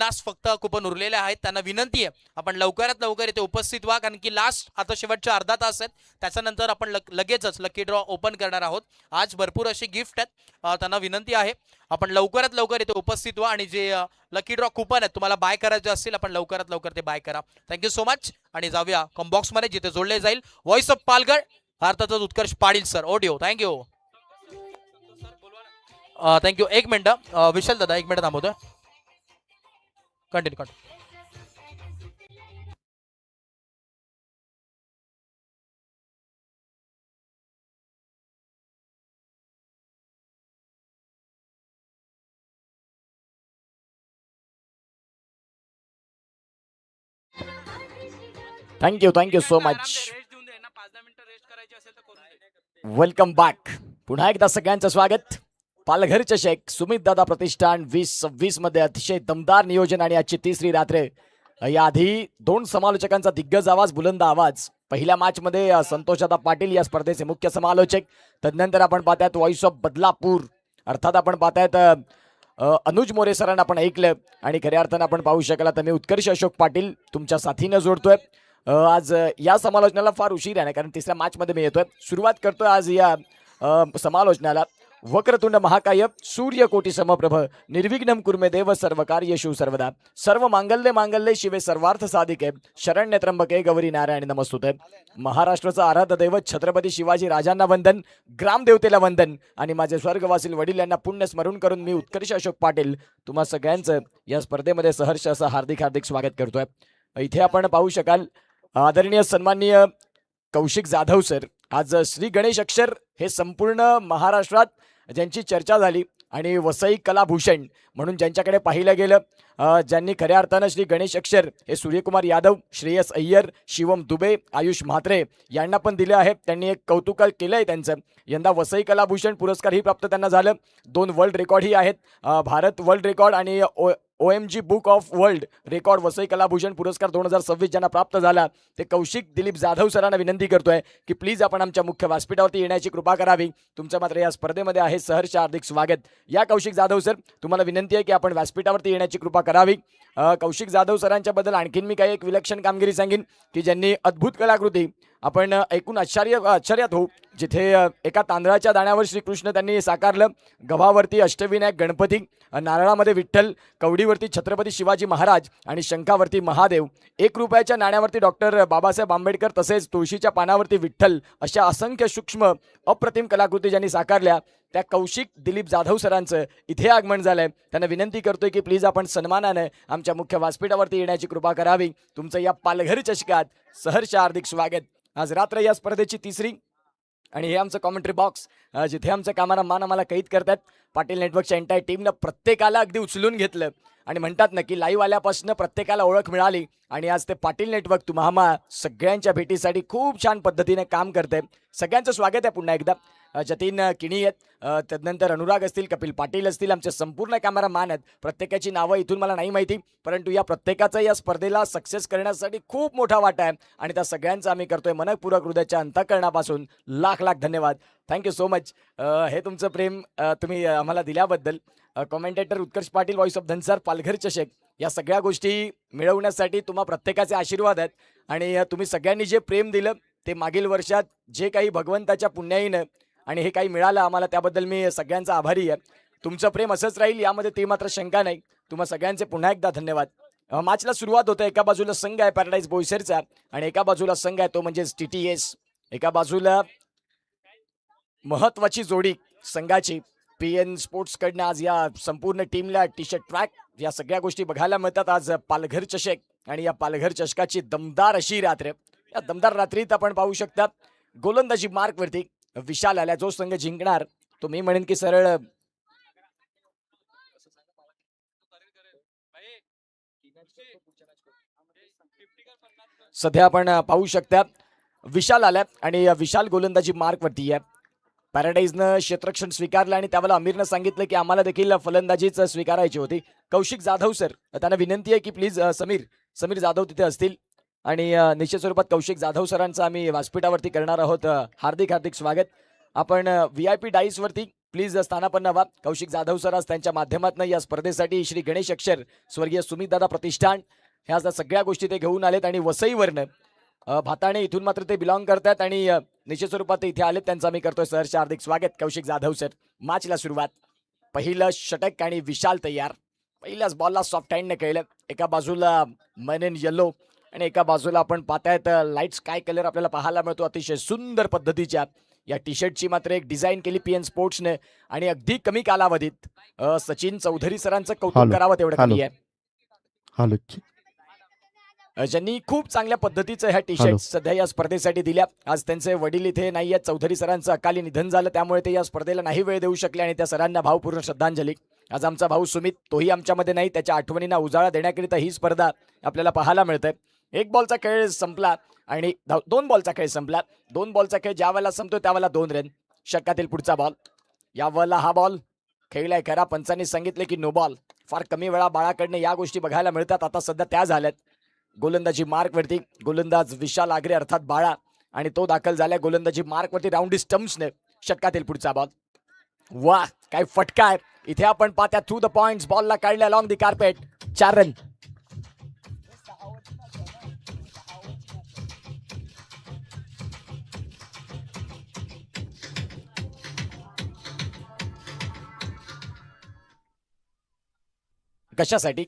Last फक्त coupon उरलेले आहेत. त्यांना विनंती आहे आपण लवकरात लवकर इथे उपस्थित व्हा, कारण की लास्ट आता शेवटच्या अर्धा तास आहेत. त्याच्यानंतर आपण लगेचच लकी ड्रॉ ओपन करणार आहोत. आज भरपूर अशी गिफ्ट आहेत. त्यांना विनंती आहे आपण लवकरात लवकर इथे उपस्थित व्हा आणि जे लकी ड्रॉ कुपन आहेत तुम्हाला बाय करायचे असतील आपण लवकरात लवकर ते बाय करा. Thank you so much. आणि जाऊया कॉम्बॉक्स मध्ये जिथे जोडले जाईल व्हॉइस ऑफ पालघर भारताचा उत्कर्ष Patil sir audio. Thank you thank you. एक मिनिट विशाल दादा, एक मिनिट थांबवतोय. Continue. Thank you so much. Welcome back. पुन्हा एकदा सगळ्यांचं स्वागत. पालघर चषक सुमित दादा प्रतिष्ठान 2026 मध्ये अतिशय दमदार नियोजन आणि आजची तिसरी रात्र. याआधी दोन समालोचकांचा दिग्गज आवाज, बुलंद आवाज. पहिल्या मॅच मध्ये संतोषदादा पाटील या स्पर्धेचे मुख्य समालोचक. तदनंतर आपण पाहतायत व्हॉइस ऑफ बदलापूर, अर्थात आपण पाहतायत अनुज मोरे सरांना आपण ऐकलं. आणि खऱ्या अर्थानं आपण पाहू शकाल तर मी उत्कर्ष अशोक पाटील तुमच्या साथीनं जोडतोय. आज या समालोचनाला फार उशीर आहे, कारण तिसऱ्या मॅच मध्ये मी येतोय. सुरुवात करतोय आज या समालोचनाला. वक्रतुंड महाकाय सूर्यकोटी समप्रभ निर्विघ्नं कुर्मे देव सर्व कार्येषु सर्वदा सर्व मांगल्ये मांगल्ये शिवे सर्वार्थ साधिके शरण्य त्र्यंबके गौरी नारायण नमस्तुते. महाराष्ट्राचा आराध्य दैवत छत्रपती शिवाजी राजांना वंदन, ग्रामदेवतेला वंदन आणि माझे स्वर्गवासील वडील यांना पुण्य स्मरण करून मी उत्कर्ष अशोक पाटील तुम्हा सगळ्यांचं या स्पर्धेमध्ये सहर्ष असं हार्दिक हार्दिक स्वागत करतोय. इथे आपण पाहू शकाल आदरणीय सन्माननीय कौशिक जाधव सर. आज श्री गणेश अक्षर हे संपूर्ण महाराष्ट्रात ज्यांची चर्चा झाली आणि वसई कलाभूषण म्हणून ज्यांच्याकडे पाहिलं गेलं, ज्यांनी खऱ्या अर्थानं श्री गणेश अक्षर हे सूर्यकुमार यादव, श्रेयस अय्यर, शिवम दुबे, आयुष म्हात्रे यांना पण दिले आहे. त्यांनी एक कौतुक केलं आहे त्यांचं. यंदा वसई कलाभूषण पुरस्कारही प्राप्त त्यांना झालं. 2 वर्ल्ड रेकॉर्डही आहेत. भारत वर्ल्ड रेकॉर्ड आणि OMG book of world record Vasai Kalabhushan पुरस्कार 2026 ज्यांना प्राप्त झाला ते कौशिक दिलीप जाधव सरांना विनंती करतोय की प्लीज आपण आमच्या मुख्य व्यासपीठावरती येण्याची कृपा करावी. तुमचं मात्र या स्पर्धेमध्ये आहे सहर्ष हार्दिक स्वागत. या कौशिक जाधव सर, तुम्हाला विनंती आहे की आपण व्यासपीठावरती येण्याची कृपा करावी. कौशिक जाधव सरांच्या बद्दल आणखीन मी काही एक विलक्षण कामगिरी सांगेन की ज्यांनी अद्भुत कलाकृती आपण ऐकून आश्चर्यात होऊ. जिथे एका तांदळाच्या दाण्यावर श्रीकृष्ण त्यांनी साकारलं, गव्हावरती अष्टविनायक गणपती, नारळामध्ये विठ्ठल, कवडीवरती छत्रपती शिवाजी महाराज आणि शंखावरती महादेव, 1 रुपयाच्या नाण्यावरती डॉक्टर बाबासाहेब आंबेडकर, तसेच तुळशीच्या पानावरती विठ्ठल, अशा असंख्य सूक्ष्म अप्रतिम कलाकृती ज्यांनी साकारल्या त्या कौशिक दिलीप जाधव सरांचं इथे आगमन झालंय. त्यांना विनंती करतोय की प्लीज आपण सन्मानाने आमच्या मुख्य व्यासपीठावरती येण्याची कृपा करावी. तुमचं या पालघर चषकात सहर्ष हार्दिक स्वागत. आज रात्र या स्पर्धेची तिसरी आणि हे आमचं कॉमेंट्री बॉक्स जिथे आमचं कॅमेरामॅन आम्हाला कैद करतात. पाटील नेटवर्कच्या एंटायर टीमनं प्रत्येकाला अगदी उचलून घेतलं आणि म्हणतात ना की लाईव्ह आल्यापासून प्रत्येकाला ओळख मिळाली आणि आज ते पाटील नेटवर्क तुम्हा सगळ्यांच्या भेटीसाठी खूप छान पद्धतीने काम करते. सगळ्यांचं स्वागत आहे पुन्हा एकदा. जतीन किणी आहेत, त्यानंतर अनुराग असतील, कपिल पाटील असतील, आमचे संपूर्ण कॅमेरामॅन आहेत. प्रत्येकाची नावं इथून मला नाही माहिती, परंतु या प्रत्येकाचा या स्पर्धेला सक्सेस करण्यासाठी खूप मोठा वाटा आहे आणि त्या सगळ्यांचा आम्ही करतोय मनपूर्वक हृदयाच्या अंतःकरणापासून लाख लाख धन्यवाद. Thank you so much. हे तुमचं प्रेम तुम्ही आम्हाला दिल्याबद्दल. Commentator Utkarsh Patil, voice of Dhansar, Palghar चषक या सगळ्या गोष्टी मिळवण्यासाठी तुम्हा प्रत्येकाचे आशीर्वाद आहेत आणि तुम्ही सगळ्यांनी जे प्रेम दिलं ते मागील वर्षात जे काही भगवंताच्या पुण्याईनं आणि हे काही मिळालं आम्हाला त्याबद्दल मी सगळ्यांचा आभारी आहे. तुमचं प्रेम असंच राहील यामध्ये ते मात्र शंका नाही. तुम्हा सगळ्यांचे पुन्हा एकदा धन्यवाद. मॅचला सुरुवात होते. एका बाजूला संघ आहे पॅराडाईज बोईसरचा आणि एका बाजूला संघ आहे तो म्हणजे TTS. एका बाजूला महत्वाची जोडी संघाची PN स्पोर्ट्स कडनं आज या संपूर्ण टीमला टी-शर्ट, ट्रॅक या सगळ्या गोष्टी बघायला मिळतात. आज पालघर चषक आणि या पालघर चषकाची दमदार अशी रात्र. या दमदार रात्रीत आपण पाहू शकता गोलंदाजी मार्कवरती विशाल आल्या. जो संघ जिंकणार तो मी म्हणेन की सरळ सध्या आपण पाहू शकता विशाल आल्या आणि विशाल गोलंदाजी मार्कवरती आहे. पॅराडाईजनं क्षेत्ररक्षण स्वीकारलं आणि त्यावेळेला आमिरनं सांगितलं की आम्हाला देखील फलंदाजीच स्वीकारायची होती. कौशिक जाधव सर, त्यांना विनंती आहे की प्लीज समीर जाधव तिथे असतील आणि निश्चित स्वरूपात कौशिक जाधव सरांचं आम्ही व्यासपीठावरती करणार आहोत हार्दिक हार्दिक स्वागत. आपण VIP डाईसवरती प्लीज स्थानापन्न व्हा. कौशिक जाधव सर आज त्यांच्या माध्यमातून या स्पर्धेसाठी श्री गणेश अक्षर स्वर्गीय सुमितदादा प्रतिष्ठान ह्या सगळ्या गोष्टी ते घेऊन आलेत आणि वसईवरनं भाताणे इथून मात्र ते बिलॉंग करतात आणि निश्चित स्वरूपात ते इथे आलेत. त्यांचं आम्ही करतोय सहर्ष हार्दिक स्वागत. कौशिक जाधव सर, मॅचला सुरुवात. पहिलं षटक आणि विशाल तयार. पहिल्याच बॉलला सॉफ्ट हँडने खेळलं. एका बाजूला मन इन येलो आणि एका बाजूला आपण पाहतायत लाईट स्काय कलर आपल्याला पाहायला मिळतो. अतिशय सुंदर पद्धतीच्या या टी शर्टची मात्र एक डिझाईन केली पीएन स्पोर्ट्सने आणि अगदी कमी कालावधीत सचिन चौधरी सरांचं कौतुक करावं तेवढं कमी आहे. ज्यांनी खूप चांगल्या पद्धतीचं ह्या टी शर्ट सध्या या स्पर्धेसाठी दिल्या. आज त्यांचे वडील इथे नाही आहेत. चौधरी सरांचं अकाली निधन झालं, त्यामुळे ते या स्पर्धेला नाही वेळ देऊ शकले आणि त्या सरांना भावपूर्ण श्रद्धांजली. आज आमचा भाऊ सुमित तोही आमच्यामध्ये नाही. त्याच्या आठवणींना उजाळा देण्याकरिता ही स्पर्धा आपल्याला पाहायला मिळते. एक बॉलचा खेळ संपला आणि 2 बॉलचा खेळ संपला. 2 बॉलचा खेळ ज्या वेळेला संपतो त्यावेळेला 2 रन. षटकातील पुढचा बॉल. या वेळेला हा बॉल खेळलाय खरा. पंचांनी सांगितले की नो बॉल. फार कमी वेळा बाळाकडनं या गोष्टी बघायला मिळतात. आता सध्या त्या झाल्यात. गोलंदाजी मार्कवरती गोलंदाज विशाल आगरे अर्थात बाळा आणि तो दाखल झालाय गोलंदाजी मार्कवरती राऊंडी स्टम्प्सने. षटकातील पुढचा बॉल. वा काय फटका आहे. इथे आपण पाहत्या थ्रू द पॉइंट्स बॉलला काढल्या अलॉंग द कार्पेट. 4 रन. कशासाठी?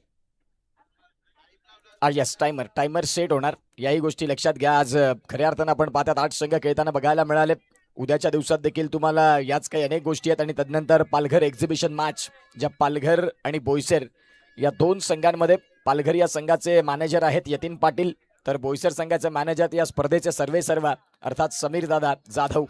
येस, टायमर सेट होणार. याही गोष्टी लक्षात घ्या. आज खऱ्या अर्थानं आपण पाहतात 8 संघ खेळताना बघायला मिळाले. उद्याच्या दिवसात देखील तुम्हाला याच काही अनेक गोष्टी आहेत आणि तदनंतर पालघर एक्झिबिशन मॅच, ज्या पालघर आणि बोईसर या 2 संघांमध्ये. पालघर या संघाचे मॅनेजर आहेत यतीन पाटील, तर बोईसर संघाचे मॅनेजर या स्पर्धेचे सर्वेसर्वा अर्थात समीर दादा जाधव.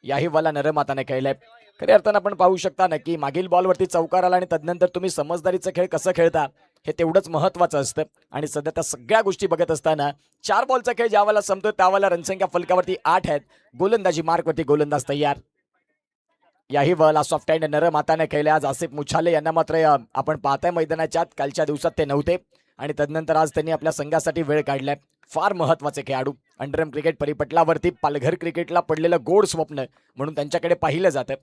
याही वाला नरमाताने खेळलाय. खऱ्या अर्थानं आपण पाहू शकता ना की मागील बॉलवरती चौकार आला आणि तदनंतर तुम्ही समजदारीचा खेळ कसं खेळता हे तेवढंच महत्वाचं असतं. आणि सध्या त्या सगळ्या गोष्टी बघत असताना 4 बॉलचा खेळ ज्या वेळेला संपतोय त्यावेळेला रनसंख्या फलकावरती 8 आहेत. गोलंदाजी मार्कवरती गोलंदाज तयार. याही वेळेला सॉफ्ट हँड नरमाताने खेळले. आज आसिफ मुछाले यांना मात्र आपण पाहताय मैदानाच्या आत. कालच्या दिवसात ते नव्हते आणि तदनंतर आज त्यांनी आपल्या संघासाठी वेळ काढलाय. फार महत्वाचे खेळाडू. अंडरम क्रिकेट परिपटलावरती पालघर क्रिकेटला पडलेलं गोड स्वप्न म्हणून त्यांच्याकडे पाहिलं जातं.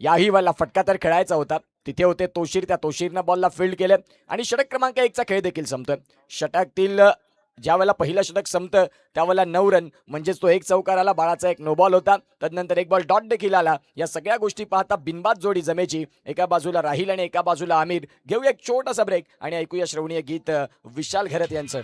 याही वेळेला फटका तर खेळायचा होता. तिथे होते तोशीर. त्या तोशीरनं बॉलला फील्ड केलं आणि षटक क्रमांक 1चा खेळ देखील संपतोय. षटकातील ज्या वेळेला पहिलं षटक संपतं त्यावेळेला 9 रन म्हणजेच तो 1 चौकार आला. बाळाचा 1 नो बॉल होता. तदनंतर 1 बॉल डॉट देखील आला. या सगळ्या गोष्टी पाहता बिनबाद जोडी जमेची. एका बाजूला राहील आणि एका बाजूला आमिर. घेऊया एक छोटासा ब्रेक आणि ऐकूया श्रवणीय गीत विशाल घरत यांचं.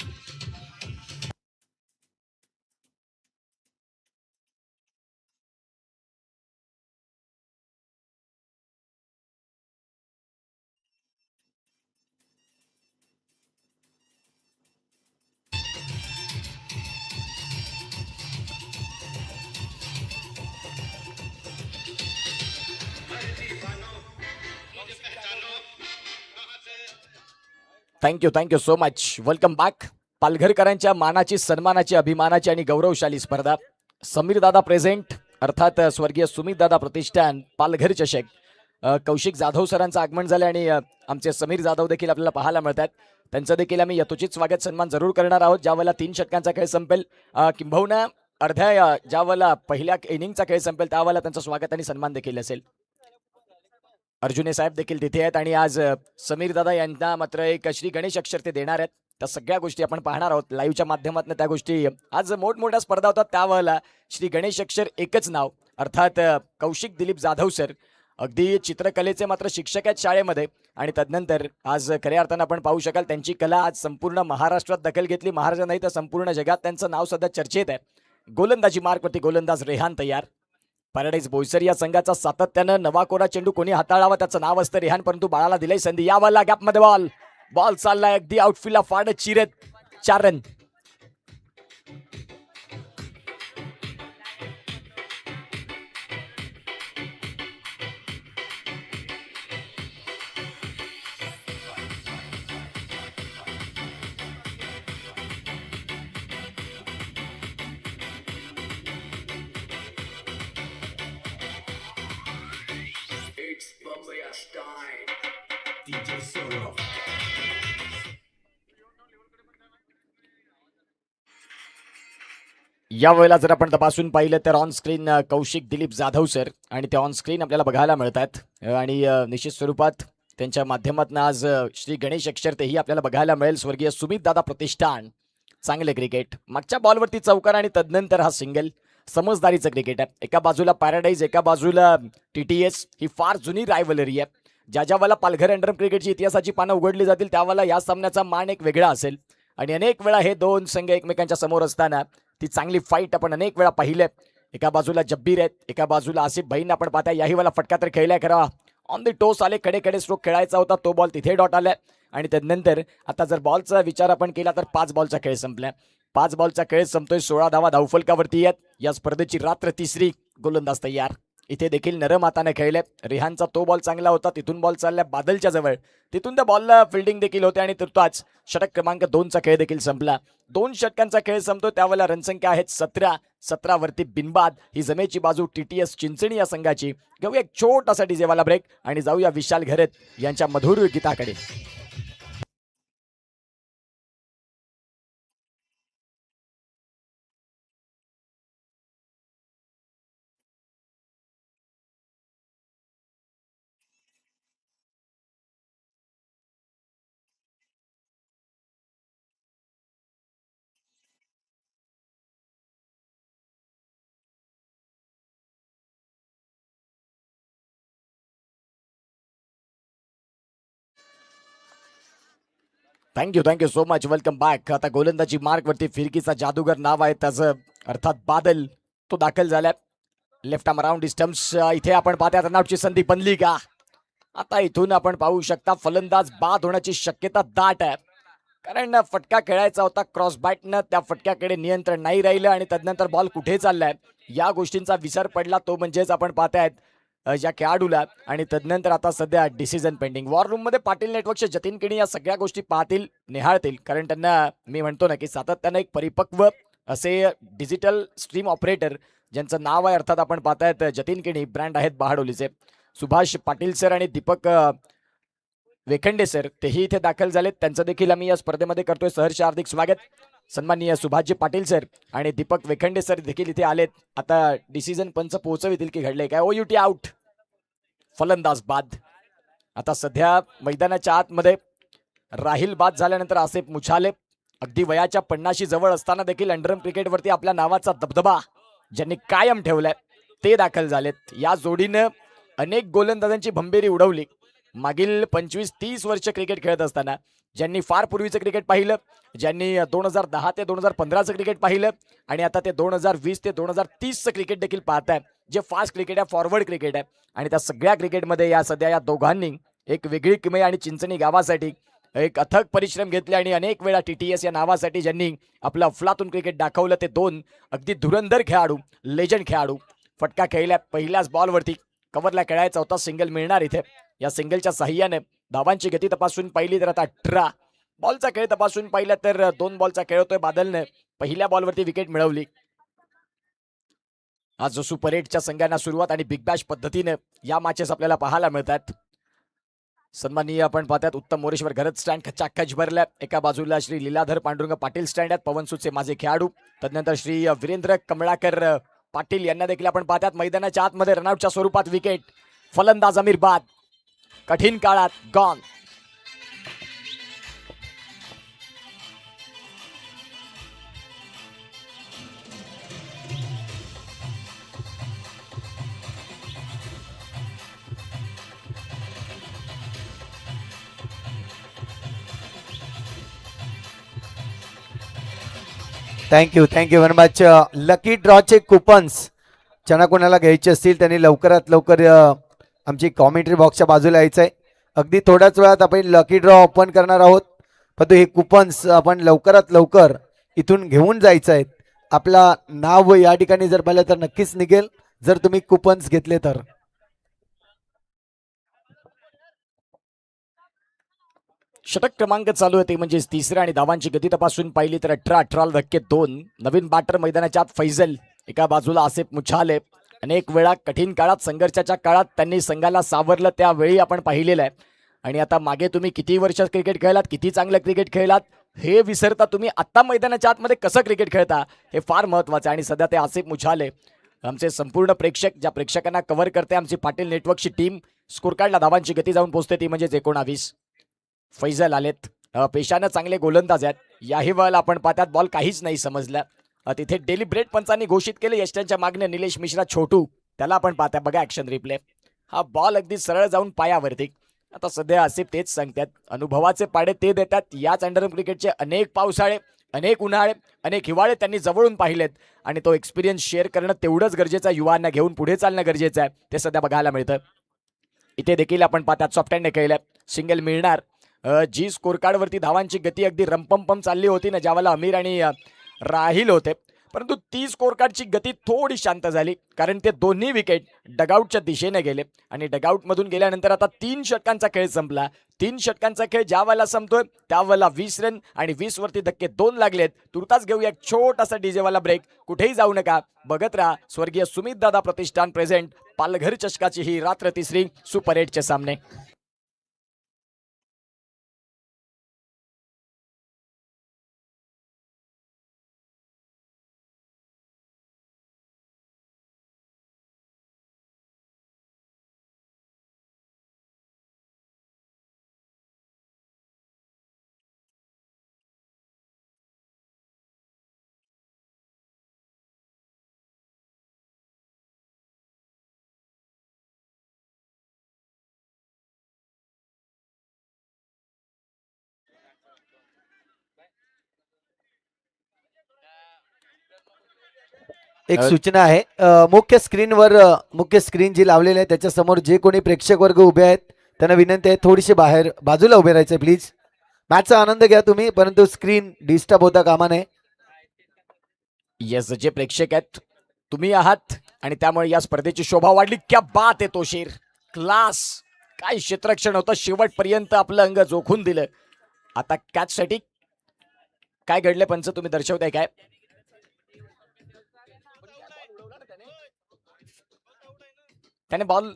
Thank you so much. Welcome back. पालघरकरांच्या मानाची, सन्मानाची, अभिमानाची आणि गौरवशाली स्पर्धा. समीर दादा प्रेझेंट अर्थात स्वर्गीय सुमित दादा प्रतिष्ठान पालघर चषक. कौशिक जाधव सरांचं आगमन झालं आणि आमचे समीर जाधव देखील आपल्याला पाहायला मिळतात. त्यांचं देखील आम्ही यथोचित स्वागत सन्मान जरूर करणार आहोत. ज्या वेळेला 3 षटकांचा खेळ संपेल किंबहुना अर्ध्या ज्या वेळेला पहिल्या इनिंगचा खेळ संपेल त्यावेळेला त्यांचं स्वागत आणि सन्मान देखील असेल. अर्जुने साहेब देखील तिथे आहेत आणि आज समीर दादा यांना मात्र एक श्री गणेश अक्षर ते देणार आहेत. त्या सगळ्या गोष्टी आपण पाहणार आहोत लाईव्हच्या माध्यमातून. त्या गोष्टी आज मोठमोठ्या स्पर्धा होतात त्यावेळेला श्री गणेश अक्षर एकच नाव अर्थात कौशिक दिलीप जाधव सर अगदी चित्रकलेचे मात्र शिक्षक आहेत शाळेमध्ये. आणि तदनंतर आज खऱ्या अर्थानं आपण पाहू शकाल त्यांची कला आज संपूर्ण महाराष्ट्रात दखल घेतली. महाराष्ट्र नाही तर संपूर्ण जगात त्यांचं नाव सध्या चर्चेत आहे. गोलंदाजी मार्कवरती गोलंदाज रेहान तयार. पॅराडाईज बोईसर या संघाचा सातत्यानं नवा कोरा चेंडू कोणी हाताळावा त्याचं नाव असतं रेहान, परंतु बाळाला दिलंय संधी. या वाला गॅपमध्ये बॉल चाललाय अगदी आउटफील्डला फाडत चिरत. 4 रन. यावेळेला जर आपण तपासून पाहिलं तर on screen Kaushik Dilip Jadhav sir आणि ते ऑन स्क्रीन आपल्याला बघायला मिळतात आणि निश्चित स्वरूपात त्यांच्या माध्यमातून आज श्री गणेश अक्षर तेही आपल्याला बघायला मिळेल. स्वर्गीय सुमित दादा प्रतिष्ठान. चांगले क्रिकेट, मागच्या बॉलवरती चौकार आणि तदनंतर हा सिंगल. समजदारीचं क्रिकेट आहे. एका बाजूला पॅराडाईज, एका बाजूला TTS. ही फार जुनी रायव्हलरी आहे. ज्या वेळेला पालघर अंडरम क्रिकेटची इतिहासाची पानं उघडली जातील त्यावेळेला या सामन्याचा मान एक वेगळा असेल आणि अनेक वेळा हे दोन संघ एकमेकांच्या समोर असताना ती चांगली फाईट आपण अनेक वेळा पाहिली. एका बाजूला जब्बीर आहेत, एका बाजूला आसिफ भाईंना आपण पाहता. याही वेळेला फटका तर खेळलाय खरा. ऑन द टोस आले, कडे कडे स्ट्रोक खेळायचा होता, तो बॉल तिथे डॉट आलाय आणि त्यानंतर आता जर बॉलचा विचार आपण केला तर 5 बॉलचा खेळ संपलाय. 5 बॉलचा खेळ संपतोय. 16 धावा धावफलकावरती आहेत. या स्पर्धेची रात्र तिसरी. गोलंदाज तयार. इथे देखील नरम हाताने खेळले. रिहानचा तो बॉल चांगला होता, तिथून बॉल चालला बादलच्या जवळ, तिथून त्या बॉलला फिल्डिंग देखील होते आणि तुर्ताच षटक क्रमांक 2चा खेळ देखील संपला. 2 षटकांचा खेळ संपतो त्यावेळेला रणसंख्या आहेत 17 वरती बिनबाद. ही जमेची बाजू TTS चिंचणी या संघाची. घेऊया एक छोटासा डीजेवाला ब्रेक आणि जाऊया विशाल घरत यांच्या मधुर गीताकडे. Thank you so much. Welcome back. आता गोलंदाजी मार्कवरती फिरकीचा जादूगर नाव आहे त्याचं, अर्थात बादल. तो दाखल झालाय. Left arm around stumps. इथे आपण पाहता रनआउटची संधी बनली का? आता इथून आपण पाहू शकता फलंदाज बाद होण्याची शक्यता दाट आहे. कारण फटका खेळायचा होता क्रॉस बॅटनं, त्या फटक्याकडे नियंत्रण नाही राहिलं आणि त्यानंतर बॉल कुठे चाललाय या गोष्टींचा विसर पडला. तो म्हणजेच आपण पाहतायत ज्या खेळाडूला. आणि तदनंतर आता सध्या डिसिजन पेंडिंग. वॉर रूम मध्ये पाटील नेटवर्कचे जतीन किणी या सगळ्या गोष्टी पाहतील, निहाळतील. कारण त्यांना मी म्हणतो ना की सातत्यानं एक परिपक्व असे डिजिटल स्ट्रीम ऑपरेटर ज्यांचं नाव आहे, अर्थात आपण पाहतायत जतीन किणी, ब्रँड आहेत बहाडोलीचे. सुभाष पाटील सर आणि दीपक वेखंडे सर तेही इथे दाखल झालेत. त्यांचं देखील आम्ही या स्पर्धेमध्ये करतोय सहर्ष हार्दिक स्वागत. सन्माननीय सुभाषजी पाटील सर आणि दीपक वेखंडे सर देखील इथे आलेत. आता डिसिजन पंच पोहोचवितील की घडले काय. OUT out. फलंदाज बाद. आता सध्या मैदानाच्या आतमध्ये राहिल बाद झाल्यानंतर आसिफ मुछाले, अगदी वयाच्या 50शी जवळ असताना देखील अंडरम क्रिकेटवरती आपल्या नावाचा दबदबा ज्यांनी कायम ठेवलाय ते दाखल झालेत. या जोडीनं अनेक गोलंदाजांची भंबेरी उडवली. मागील 25-30 वर्ष क्रिकेट खेळत असताना ज्यांनी फार पूर्वीचं क्रिकेट पाहिलं, ज्यांनी 2010 ते 2015चं क्रिकेट पाहिलं आणि आता ते 2020 ते 2030चं क्रिकेट देखील पाहताय, जे फास्ट क्रिकेट आहे, फॉरवर्ड क्रिकेट आहे. आणि त्या सगळ्या क्रिकेटमध्ये या सध्या या दोघांनी एक वेगळी किमई आणि चिंचणी गावासाठी एक अथक परिश्रम घेतले आणि अनेक वेळा TTS या नावासाठी ज्यांनी आपलं अफलातून क्रिकेट दाखवलं ते दोन अगदी धुरंधर खेळाडू, लेजंड खेळाडू. फटका खेळल्या पहिल्याच बॉलवरती. कव्हरला खेळायचा होता, सिंगल मिळणार इथे. या सिंगलच्या साह्याने धावांची गती तपासून पाहिली तर आता 18. बॉलचा खेळ तपासून पाहिला तर 2 बॉलचा खेळ होतोय. बादलने पहिल्या बॉलवरती विकेट मिळवली. आज सुपर 8च्या संघांना सुरुवात आणि बिग बॅश पद्धतीने या मॅचेस आपल्याला पाहायला मिळतात. सन्माननीय आपण पाहतात उत्तम मोरेश्वर घरत स्टँड खचाखच भरल्या. एका बाजूला श्री लीलाधर पांडुरंग पाटील स्टँड आहेत, पवन सुचे माझे खेळाडू. तदनंतर श्री वीरेंद्र कमळाकर पाटील यांना देखील आपण पाहतात. मैदानाच्या आतमध्ये रनआउटच्या स्वरूपात विकेट. फलंदाज अमीर बाद. कठीण काळात gone. Thank you very much. Lucky ड्रॉचे कुपन्स ज्यांना कोणाला घ्यायचे असतील त्यांनी लवकरात लवकर आमची कॉमेंट्री बॉक्सच्या बाजूला यायचं आहे. अगदी थोड्याच वेळात आपण लकी ड्रॉ ओपन करणार आहोत, परंतु हे कुपन्स आपण लवकरात लवकर इथून घेऊन जायचं आहे. आपला नाव या ठिकाणी जर पाहिलं तर नक्कीच निघेल जर तुम्ही कुपन्स घेतले तर. षटक क्रमांक चालू आहे ते म्हणजे तिसऱ्या आणि धावांची गती तपासून पाहिली तर 18 धक्के 2. नवीन बॅटर मैदानाच्या आत फैजल. एका बाजूला आसिफ मुछाले. अनेक वेळा कठीण काळात, संघर्षाच्या काळात त्यांनी संघाला सावरलं, त्यावेळी आपण पाहिलेलं आहे. आणि आता मागे तुम्ही किती वर्ष क्रिकेट खेळलात, किती चांगलं क्रिकेट खेळलात, हे विसरता तुम्ही आत्ता मैदानाच्या आतमध्ये कसं क्रिकेट खेळता हे फार महत्त्वाचं आहे. आणि सध्या ते आसिफ मुछाले आमचे संपूर्ण प्रेक्षक, ज्या प्रेक्षकांना कव्हर करते आमची पाटील नेटवर्कची टीम, स्कोर कार्डला धावांची गती जाऊन पोहोचते ती म्हणजे 19. फैजल आलेत, पेशानं चांगले गोलंदाज आहेत. याही वेळेला आपण पाहतात बॉल काहीच नाही समजला. तिथे डेलिब्रेट पंचांनी घोषित केले यष्ट्यांच्या मागणे निलेश मिश्रा छोटू, त्याला आपण पाहता बघा ॲक्शन रिप्ले. हा बॉल अगदी सरळ जाऊन पायावरती. आता सध्या आसिफ तेच सांगतात, अनुभवाचे पाडे ते देतात. याच अंडर क्रिकेटचे अनेक पावसाळे, अनेक उन्हाळे, अनेक हिवाळे त्यांनी जवळून पाहिलेत आणि तो एक्सपिरियन्स शेअर करणं तेवढंच गरजेचं आहे. युवांना घेऊन पुढे चालणं गरजेचं आहे, ते सध्या बघायला मिळतं. इथे देखील आपण पाहतात सॉफ्ट हँड केलं, सिंगल मिळणार. जी स्कोर कार्डवरती धावांची गती अगदी रंपम चालली होती ना, ज्यावेळेला अमीर आणि राहिल होते, परंतु ती स्कोर कार्डची गती थोडी शांत झाली कारण ते दोन्ही विकेट डगआउटच्या दिशेने गेले. आणि डगआउटमधून गेल्यानंतर आता 3 षटकांचा खेळ संपला. 3 षटकांचा खेळ ज्या वेळेला संपतोय त्यावेळेला 20 रन आणि 20 वरती धक्के 2 लागलेत. तुर्तास घेऊया एक छोटासा डीजेवाला ब्रेक. कुठेही जाऊ नका, बघत राहा स्वर्गीय सुमित दादा प्रतिष्ठान प्रेझेंट पालघर चषकाची ही रात्र तिसरी सुपर 8चे सामने. एक सूचना आहे, मुख्य स्क्रीन जी लावलेली आहे त्याच्या समोर जे कोणी प्रेक्षक वर्ग उभे आहेत त्यांना विनंती आहे थोडीशी बाहेर बाजूला उभे राहायचे प्लीज. मॅचचा आनंद घ्या तुम्ही, परंतु स्क्रीन डिस्टर्ब होता कामा नये. येस, जे प्रेक्षक आहेत तुम्ही आहात आणि त्यामुळे या स्पर्धेची शोभा वाढली. क्या बात आहे तोशीर, क्लास, काय क्षेत्ररक्षण होतं, शेवटपर्यंत आपलं अंग जोखून दिलं. आता कॅचसाठी काय घडले पंच, तुम्ही दर्शवताय काय? त्याने बॉल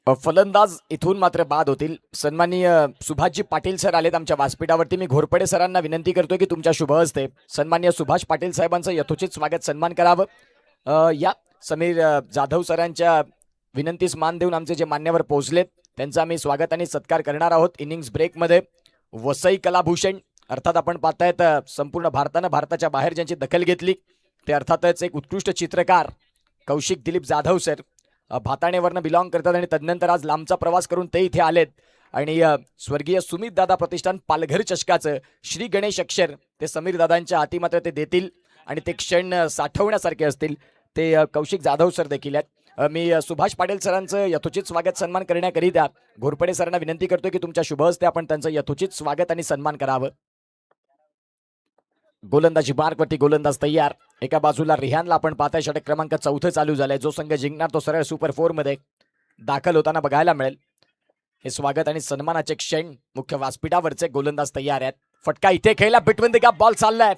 फलंदाज इथून मात्र बाद होतील. सन्माननीय सुभाषजी पाटील सर आलेत आमच्या व्यासपीठावरती. मी घोरपडे सरांना विनंती करतोय की तुमच्या शुभ हस्ते सन्माननीय सुभाष पाटील साहेबांचं यथोचित स्वागत सन्मान करावं. या समीर जाधव सरांच्या विनंतीस मान देऊन आमचे जे मान्यवर पोहोचलेत त्यांचं आम्ही स्वागत आणि सत्कार करणार आहोत. इनिंग्स ब्रेकमध्ये वसई कलाभूषण, अर्थात आपण पाहतायत संपूर्ण भारताच्या बाहेर ज्यांची दखल घेतली ते अर्थातच एक उत्कृष्ट चित्रकार कौशिक दिलीप जाधव सर, भाताणेवरनं बिलॉंग करतात आणि तदनंतर आज लांबचा प्रवास करून ते इथे आलेत. आणि स्वर्गीय सुमित दादा प्रतिष्ठान पालघर चषकाचं श्री गणेश अक्षर ते समीर दादांच्या हाती मात्र ते देतील आणि ते क्षण साठवण्यासारखे असतील. ते कौशिक जाधव सर देखील आहेत. मी सुभाष पाटील सरांचं यथोचित स्वागत सन्मान करण्याकरिता घोरपडे सरांना विनंती करतोय की तुमच्या शुभ हस्ते आपण त्यांचं यथोचित स्वागत आणि सन्मान करावं. गोलंदाजी मार्कवरती गोलंदाज तयार. एका बाजूला रिहानला आपण पाहताय षटक क्रमांक 4 चालू झालाय. जो संघ जिंकणार तो सरळ सुपर 4 मध्ये दाखल होताना बघायला मिळेल. हे स्वागत आणि सन्मानाचे क्षण मुख्य व्यासपीठावरचे गोलंदाज तयार आहेत. फटका इथे खेळला, बिटवीन द गॅप बॉल चाललाय.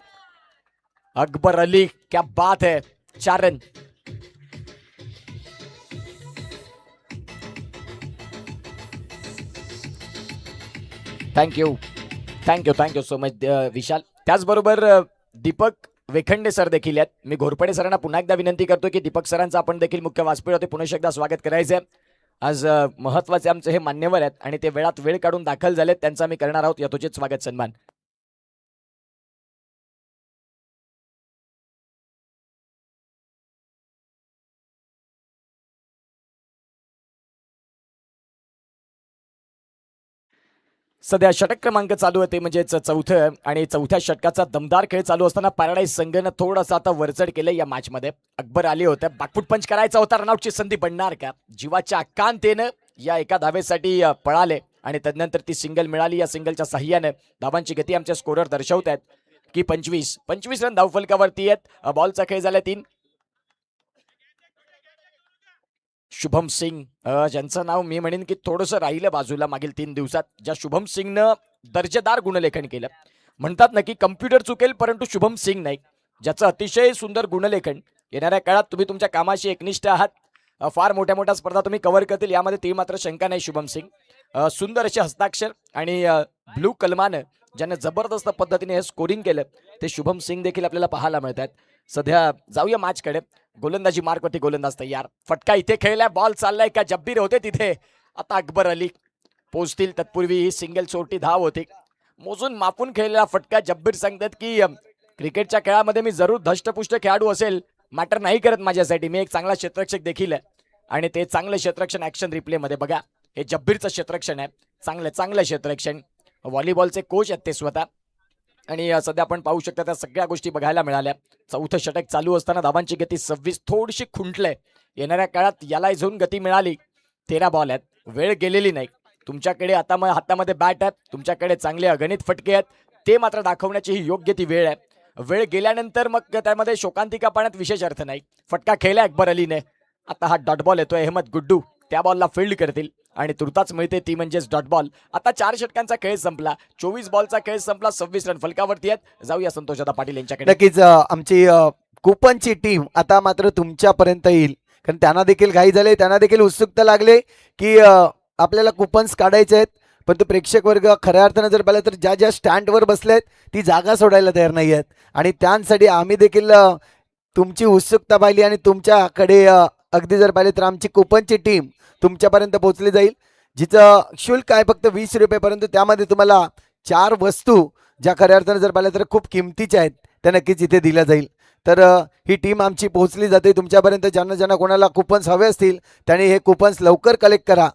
अकबर अली, क्या बात है, 4 रन. थँक्यू सो मच विशाल. त्याचबरोबर दीपक वेखंडे सर देखील आहेत. मी घोरपडे सरांना पुन्हा एकदा विनंती करतो की दीपक सरांचं आपण देखील मुख्य व्यासपीठावरती पुन्हा एकदा स्वागत करायचं आहे. आज महत्वाचे आमचे हे मान्यवर आहेत आणि ते वेळात वेळ काढून दाखल झालेत, त्यांचं आम्ही करणार आहोत यथोचित स्वागत सन्मान. सध्या षटक क्रमांक चालू आहे ते म्हणजेच 4थं आणि 4थ्या षटकाचा दमदार खेळ चालू असताना पॅराडाईज संघानं थोडंसं आता वरचढ केलं या मॅच मध्ये. अकबर आले होते, बॅकफूट पंच करायचा होता, रनआउटची संधी बनणार का? जीवाच्या आकांतेनं या एका धावेसाठी पळाले आणि तदनंतर ती सिंगल मिळाली. या सिंगलच्या साह्याने धावांची गती आमच्या स्कोरर दर्शवत आहेत की 25 रन धावफलकावरती आहेत. बॉलचा खेळ झाला 3. शुभम सिंग, ज्यांचं नाव मी म्हणेन की थोडंसं राहिलं बाजूला मागील 3 दिवसात, ज्या शुभम सिंगनं दर्जेदार गुणलेखन केलं. म्हणतात ना की कम्प्युटर चुकेल परंतु शुभम सिंग नाही. ज्याचं अतिशय सुंदर गुणलेखन. येणाऱ्या काळात तुम्ही तुमच्या कामाशी एकनिष्ठ आहात. फार मोठ्या मोठ्या स्पर्धा तुम्ही कव्हर करतील यामध्ये ती मात्र शंका नाही. शुभम सिंग सुंदर असे हस्ताक्षर आणि ब्लू कलमानं ज्याने जबरदस्त पद्धतीने हे स्कोरिंग केलं ते शुभम सिंग देखील आपल्याला पाहायला मिळतात. सध्या जाऊया मॅचकडे. गोलंदाजी मार्कवरती गोलंदाज तयार. फटका इथे खेळलाय. बॉल चाललाय का जब्बीर होते तिथे. आता अकबर अली पोहोचतील. तत्पूर्वी ही सिंगल चोरटी धाव होती. मोजून मापून खेळलेला फटका. जब्बीर सांगतात की क्रिकेटच्या खेळामध्ये मी जरूर धष्टपुष्ट खेळाडू असेल मॅटर नाही करत माझ्यासाठी. मी एक चांगला क्षेत्ररक्षक देखील आहे आणि ते चांगलं क्षेत्ररक्षण ऍक्शन रिप्ले मध्ये बघा. हे जब्बीरचं क्षेत्ररक्षण आहे. चांगलं क्षेत्ररक्षण. व्हॉलीबॉलचे कोच आहेत ते स्वतः. आणि सध्या आपण पाहू शकता त्या सगळ्या गोष्टी बघायला मिळाल्या. चौथं षटक चालू असताना धावांची गती 26 थोडीशी खुंटलंय. येणाऱ्या काळात याला झोन गती मिळाली. 13 बॉल आहेत. वेळ गेलेली नाही. तुमच्याकडे आता हातामध्ये बॅट आहेत. तुमच्याकडे चांगले अगणित फटके आहेत. ते मात्र दाखवण्याची ही योग्य ती वेळ आहे. वेळ गेल्यानंतर मग त्यामध्ये शोकांतिका पाण्यात विशेष अर्थ नाही. फटका खेळला अकबर अलीने. आता हा डॉट बॉल येतोय. अहमद गुड्डू त्या बॉलला फील्ड करतील आणि तुर्ताच मिळते ती म्हणजेच डॉट बॉल. आता 4 षटकांचा खेळ संपला. 24 बॉलचा खेळ संपला. 26 रन फलकावरती आहेत. जाऊया संतोषदा पाटील यांच्याकडे. नक्कीच आमची कुपनची टीम आता मात्र तुमच्यापर्यंत येईल. कारण त्यांना देखील घाई झाले. त्यांना देखील उत्सुकता लागले की आपल्याला कुपन्स काढायचे आहेत. पण तो प्रेक्षक वर्ग खऱ्या अर्थानं जर पाहिलं तर ज्या स्टँडवर बसलेत ती जागा सोडायला तयार नाही आहेत. आणि त्यांसाठी आम्ही देखील तुमची उत्सुकता पाहिली आणि तुमच्याकडे अगदी जर पाहिले तर आमची कुपनची टीम तुमच्यापर्यंत पोहोचली जाईल. जिचं शुल्क आहे फक्त 20 रुपये. परंतु त्यामध्ये तुम्हाला 4 वस्तू ज्या खऱ्या अर्थानं जर पाहिलं तर खूप किमतीच्या आहेत त्या नक्कीच इथे दिल्या जाईल. तर ही टीम आमची पोहोचली जाते तुमच्यापर्यंत. ज्यांना कोणाला कुपन्स हवे असतील त्यांनी हे कुपन्स लवकर कलेक्ट करा.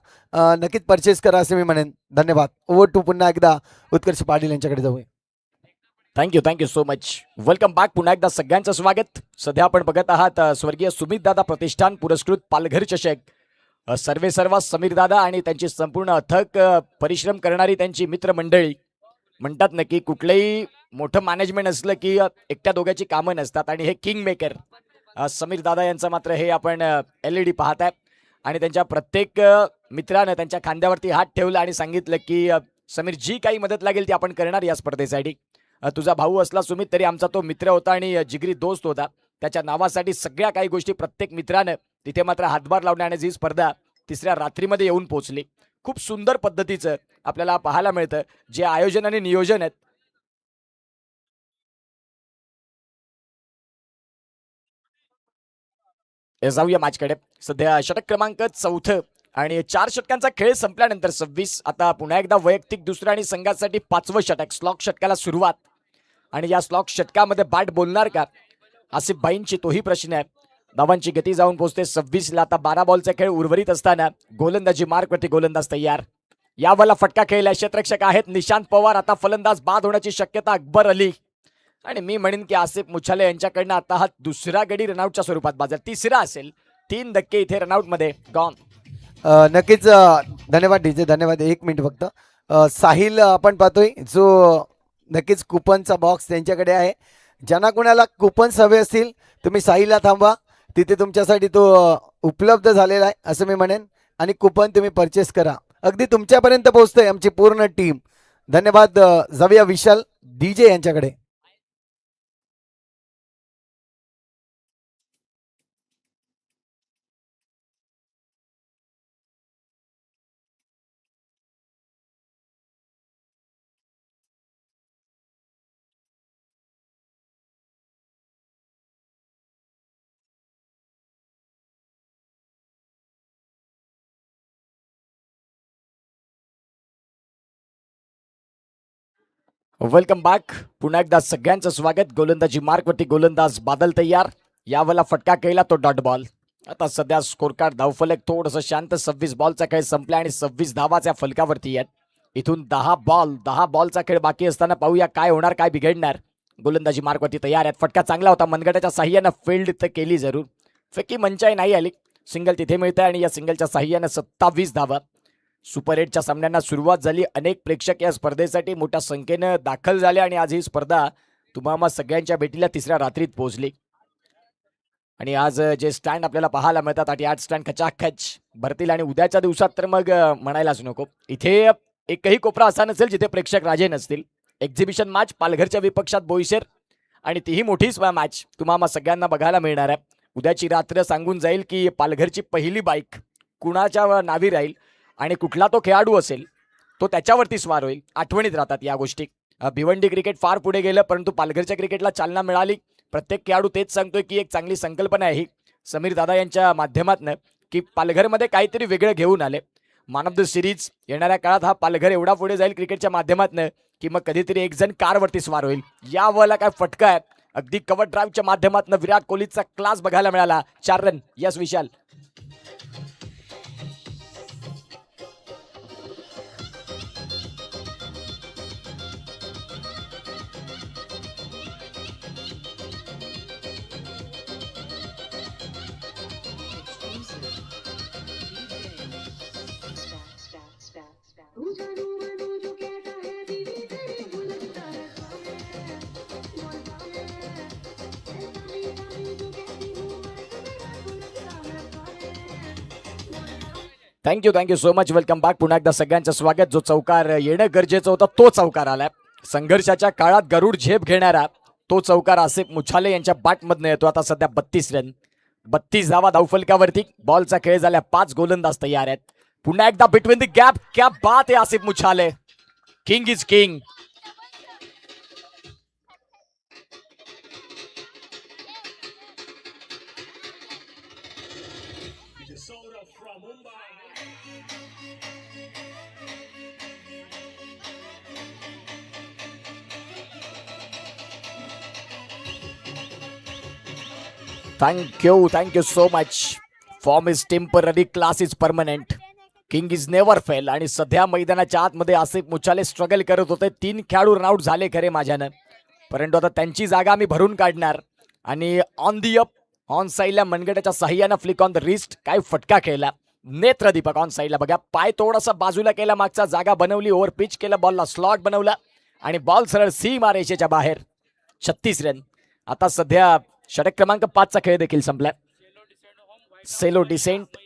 नक्कीच परचेस करा असं मी म्हणेन. धन्यवाद. ओव्हर टू पुन्हा एकदा उत्कर्ष पाटील यांच्याकडे जाऊया. Thank you so much. Welcome back. पुन्हा एकदा सगळ्यांचं स्वागत. सध्या आपण बघत आहात स्वर्गीय सुमित दादा प्रतिष्ठान पुरस्कृत पालघर चषक. सर्वा समीर दादा आणि त्यांची संपूर्ण अथक परिश्रम करणारी त्यांची मित्रमंडळी. म्हणतात ना की कुठलंही मोठं मॅनेजमेंट असलं की एकट्या दोघांची कामं नसतात. आणि हे किंग मेकर समीर दादा यांचं मात्र हे आपण LED पाहताय. आणि त्यांच्या प्रत्येक मित्रानं त्यांच्या खांद्यावरती हात ठेवला आणि सांगितलं की समीर जी काही मदत लागेल ती आपण करणार या स्पर्धेसाठी. तुझा भाऊ असला सुमित तरी आमचा तो मित्र होता आणि जिगरी दोस्त होता. त्याच्या नावासाठी सगळ्या काही गोष्टी प्रत्येक मित्रानं तिथे मात्र हातभार लावण्याने ही स्पर्धा 3ऱ्या रात्रीमध्ये येऊन पोहोचली. खूप सुंदर पद्धतीचं आपल्याला पाहायला मिळतं जे आयोजन आणि नियोजन आहेत. जाऊया मॅचकडे. सध्या षटक क्रमांक 4 आणि 4 षटकांचा खेळ संपल्यानंतर 26. आता पुन्हा एकदा वैयक्तिक दुसरं आणि संघासाठी 5वं षटक. स्लॉक षटकाला सुरुवात. आणि या स्लॉक षटकामध्ये बॅट बोलणार का आसिफ भाईंची तोही प्रश्न आहे. धावांची गती जाऊन पोहोचते 26ला. आता 12 बॉलचा खेळ उर्वरित असताना गोलंदाजी मार्कवरती गोलंदाज तयार. यावाला फटका खेळला. क्षेत्ररक्षक आहेत निशांत पवार. आता फलंदाज बाद होण्याची शक्यता अकबर अली. आणि मी म्हणेन की आसिफ मुछाले यांच्याकडनं आता हा दुसरा गडी रनआउटच्या स्वरूपात बाजार. 3रा असेल. 3 धक्के इथे रनआउट मध्ये गॉन. नक्कीच धन्यवाद डीजे. धन्यवाद. 1 मिनिट फक्त. साहिल आपण पाहतोय जो नक्कीच कुपनचा बॉक्स त्यांच्याकडे आहे. ज्यांना कोणाला कुपन्स हवे असतील तुम्ही साहिलला थांबवा. तिथे तुमच्यासाठी तो उपलब्ध झालेला आहे असं मी म्हणेन. आणि कुपन तुम्ही परचेस करा. अगदी तुमच्यापर्यंत पोहोचतोय आमची पूर्ण टीम. धन्यवाद. जाऊया विशाल डीजे यांच्याकडे. Welcome back. पुन्हा एकदा सगळ्यांचं स्वागत. गोलंदाजी मार्कवरती गोलंदाज बादल तयार. यावेळेला फटका केला तो डॉट बॉल. आता सध्या स्कोर कार्ड धावफलक थोडंसं शांत. 26 बॉलचा खेळ संपला आणि 26 धावाच्या फलकावरती आहेत. इथून 10 बॉलचा खेळ बाकी असताना पाहूया काय होणार काय बिघडणार. गोलंदाजी मार्कवरती तयार आहेत. फटका चांगला होता. मनगटाच्या साह्यानं फील्ड तर केली जरूर. फेकी मंचाई नाही आली. सिंगल तिथे मिळतंय आणि या सिंगलच्या साह्यानं 27 धावा. सुपर 8च्या सामन्यांना सुरुवात झाली. अनेक प्रेक्षक या स्पर्धेसाठी मोठ्या संख्येनं दाखल झाले आणि आज ही स्पर्धा तुम्हाला सगळ्यांच्या भेटीला 3ऱ्या रात्रीत पोहोचली. आणि आज जे स्टँड आपल्याला पाहायला मिळतात 8 स्टँड खचाखच भरतील. आणि उद्याच्या दिवसात तर मग म्हणायलाच नको. इथे एकही कोपरा असा नसेल जिथे प्रेक्षक राजे नसतील. एक्झिबिशन मॅच पालघरच्या विपक्षात बोईसर आणि तीही मोठीच मॅच तुम्हाला सगळ्यांना बघायला मिळणार आहे. उद्याची रात्र सांगून जाईल की पालघरची पहिली बाईक कुणाच्या नावी राहील आणि कुठला तो खेळाडू असेल तो त्याच्यावरती स्वार होईल. आठवणीत राहतात या गोष्टी. भिवंडी क्रिकेट फार पुढे गेलं, परंतु पालघरच्या क्रिकेटला चालना मिळाली. प्रत्येक खेळाडू तेच सांगतोय की एक चांगली संकल्पना आहे ही समीर दादा यांच्या माध्यमातून की पालघरमध्ये काहीतरी वेगळं घेऊन आले. मॅन ऑफ द सिरीज येणाऱ्या काळात हा पालघर एवढा पुढे जाईल क्रिकेटच्या माध्यमातून की मग कधीतरी एक जण कारवरती स्वार होईल. या वेळेला काय फटका आहे. अगदी कव्हर ड्राईव्हच्या माध्यमातून विराट कोहलीचा क्लास बघायला मिळाला. 4 run. Yes Vishal. Thank you so much. Welcome back. पुन्हा एकदा सगळ्यांचं स्वागत. जो चौकार येणं गरजेचं होतं तो चौकार आलाय. संघर्षाच्या काळात गरुड झेप घेणारा तो चौकार आसिफ मुछाले यांच्या बॅटमधनं येतो. आता सध्या 32 रन, 32 धावा धावफलकावरती. बॉलचा खेळ झाल्या. 5 गोलंदाज तयार आहेत. पुन्हा एकदा बिटवीन द गॅप. क्या बात आहे Asif Muchhale. King is king. Thank you so much. Form is temporary, class is permanent, king is never fail. आणि सध्या मैदानाच्या आतमध्ये आसिफ मुछाले स्ट्रगल करत होते. 3 खेळाडू रन आउट झाले खरे माझ्यानं, परंतु आता त्यांची जागा मी भरून काढणार. आणि ऑन दी अप ऑन साईडला मनगटाच्या साह्यानं फ्लिक ऑन द रिस्ट. काय फटका खेळला नेत्र दीपक ऑन साईडला. बघा पाय थोडासा बाजूला केला, मागचा जागा बनवली, ओव्हर पिच केलं, बॉलला स्लॉट बनवला आणि बॉल सरळ सीमा रेषेच्या बाहेर. 36 रन. आता सध्या षटक क्रमांक 5चा खेळ देखील संपलाय. सेलो डिसेंट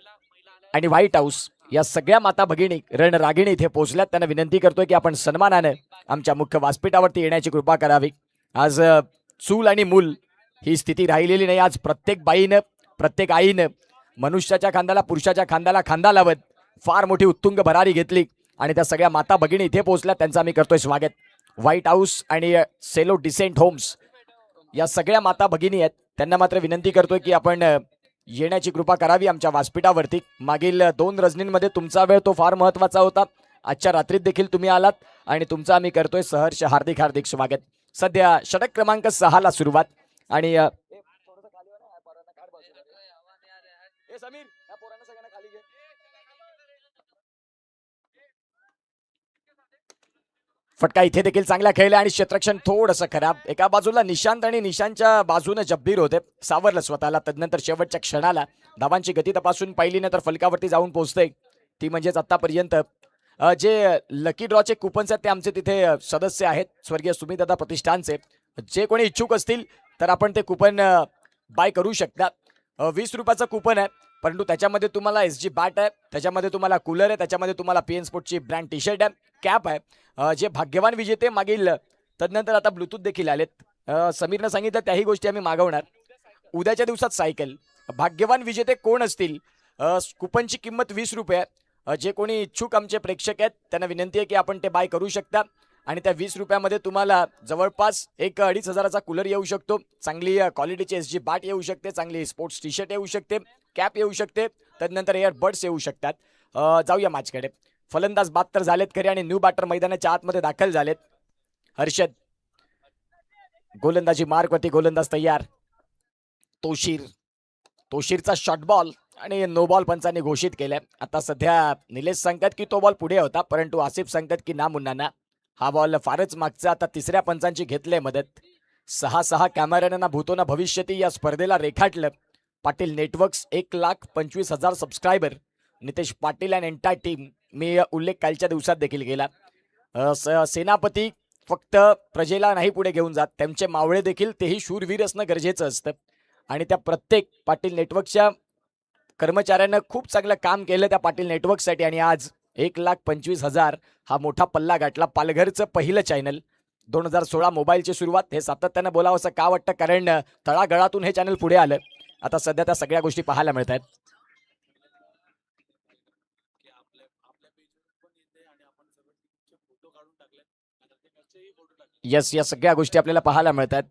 आणि व्हाईट हाऊस या सगळ्या माता भगिनी रणरागिणी इथे पोहोचल्यात. त्यांना विनंती करतोय की आपण सन्मानाने आमच्या मुख्य व्यासपीठावरती येण्याची कृपा करावी. आज चूल आणि मूल ही स्थिती राहिलेली नाही. आज प्रत्येक बाईनं, प्रत्येक आईनं मनुष्याच्या खांद्याला, पुरुषाच्या खांद्याला खांदा लावत फार मोठी उत्तुंग भरारी घेतली आणि त्या सगळ्या माता भगिनी इथे पोहोचल्या. त्यांचं आम्ही करतोय स्वागत. व्हाईट हाऊस आणि सेलो डिसेंट होम्स या सगळ्या माता भगिनी आहेत. त्यांना मात्र विनंती करतोय की आपण येण्याची कृपा करावी आमच्या व्यासपीठावरती. मागील 2 रजनींमध्ये तुमचा वेळ तो फार महत्वाचा होता. आजच्या रात्रीत देखील तुम्ही आलात आणि तुमचं आम्ही करतोय सहर्ष हार्दिक स्वागत. सध्या षटक क्रमांक 6ला सुरुवात आणि फटका इथे देखील चांगला खेळला आणि क्षेत्ररक्षण थोडंसं खराब. एका बाजूला निशांत आणि निशांतच्या बाजूने जब्बीर होते, सावरलं स्वतःला. तदनंतर शेवटच्या क्षणाला धावांची गती तपासून पाहिली ना तर फलकावरती जाऊन पोहोचते. ती म्हणजेच आतापर्यंत जे लकी ड्रॉचे कुपन्स आहेत ते आमचे तिथे सदस्य आहेत स्वर्गीय सुमितदादा प्रतिष्ठानचे. जे कोणी इच्छुक असतील तर आपण ते कुपन बाय करू शकता. 20 रुपयाचं कुपन आहे, परंतु त्याच्यामध्ये तुम्हाला SG बॅट आहे, त्याच्यामध्ये तुम्हाला कूलर आहे, त्याच्यामध्ये तुम्हाला PN स्पोर्टची ब्रँड टी शर्ट आहे, कॅप आहे. जे भाग्यवान विजेते मागील तदनंतर आता ब्लूटूथ देखील आलेत. समीरनं सांगितलं त्याही गोष्टी आम्ही मागवणार. उद्याच्या दिवसात सायकल. भाग्यवान विजेते कोण असतील? कुपनची किंमत 20 रुपये आहे. जे कोणी इच्छुक आमचे प्रेक्षक आहेत त्यांना विनंती आहे की आपण ते बाय करू शकता. आणि त्या 20 रुपयामध्ये तुम्हाला जवळपास 1-2,500चा कूलर येऊ शकतो, चांगली क्वालिटीची SG बॅट येऊ शकते, चांगली स्पोर्ट्स टी शर्ट येऊ शकते, कॅप येऊ शकते, तदनंतर एअरबड्स येऊ शकतात. जाऊया मॅचकडे. फलंदाज बाद तर झालेत खरे आणि न्यू बॅटर मैदानाच्या आतमध्ये दाखल झालेत. हर्षद गोलंदाजी मार्कवरती, गोलंदाज तयार. तोशीरचा शॉट बॉल आणि नो बॉल पंचांनी घोषित केलंय. आता सध्या निलेश सांगतात की तो बॉल पुढे होता, परंतु आसिफ सांगतात की ना मुन्नाना हा बॉल फारच मागचा. आता तिसऱ्या पंचांची घेतले मदत. 6 कॅमेऱ्यांना भूतो ना भविष्यती या स्पर्धेला रेखाटलं. Patil networks 1,25,000 subscriber. Nitesh Patil and entire team. मी उल्लेख कालच्या दिवसात देखील केला. सेनापती फक्त प्रजेला नाही पुढे घेऊन जात, त्यांचे मावळे देखील तेही शूरवीर असणं गरजेचं असतं. आणि त्या प्रत्येक पाटील नेटवर्कच्या कर्मचाऱ्यांना खूप चांगलं काम केलं त्या पाटील नेटवर्कसाठी. आणि आज 1,25,000 हा मोठा पल्ला गाठला. पालघरचं पहिलं चॅनल 2016 मोबाईलची सुरुवात. हे सातत्यानं बोलावं असं का वाटतं, कारण तळागाळातून हे चॅनल पुढे आलं. आता सध्या त्या सगळ्या गोष्टी पाहायला मिळत आहेत. यस, या सगळ्या गोष्टी आपल्याला पाहायला मिळतात,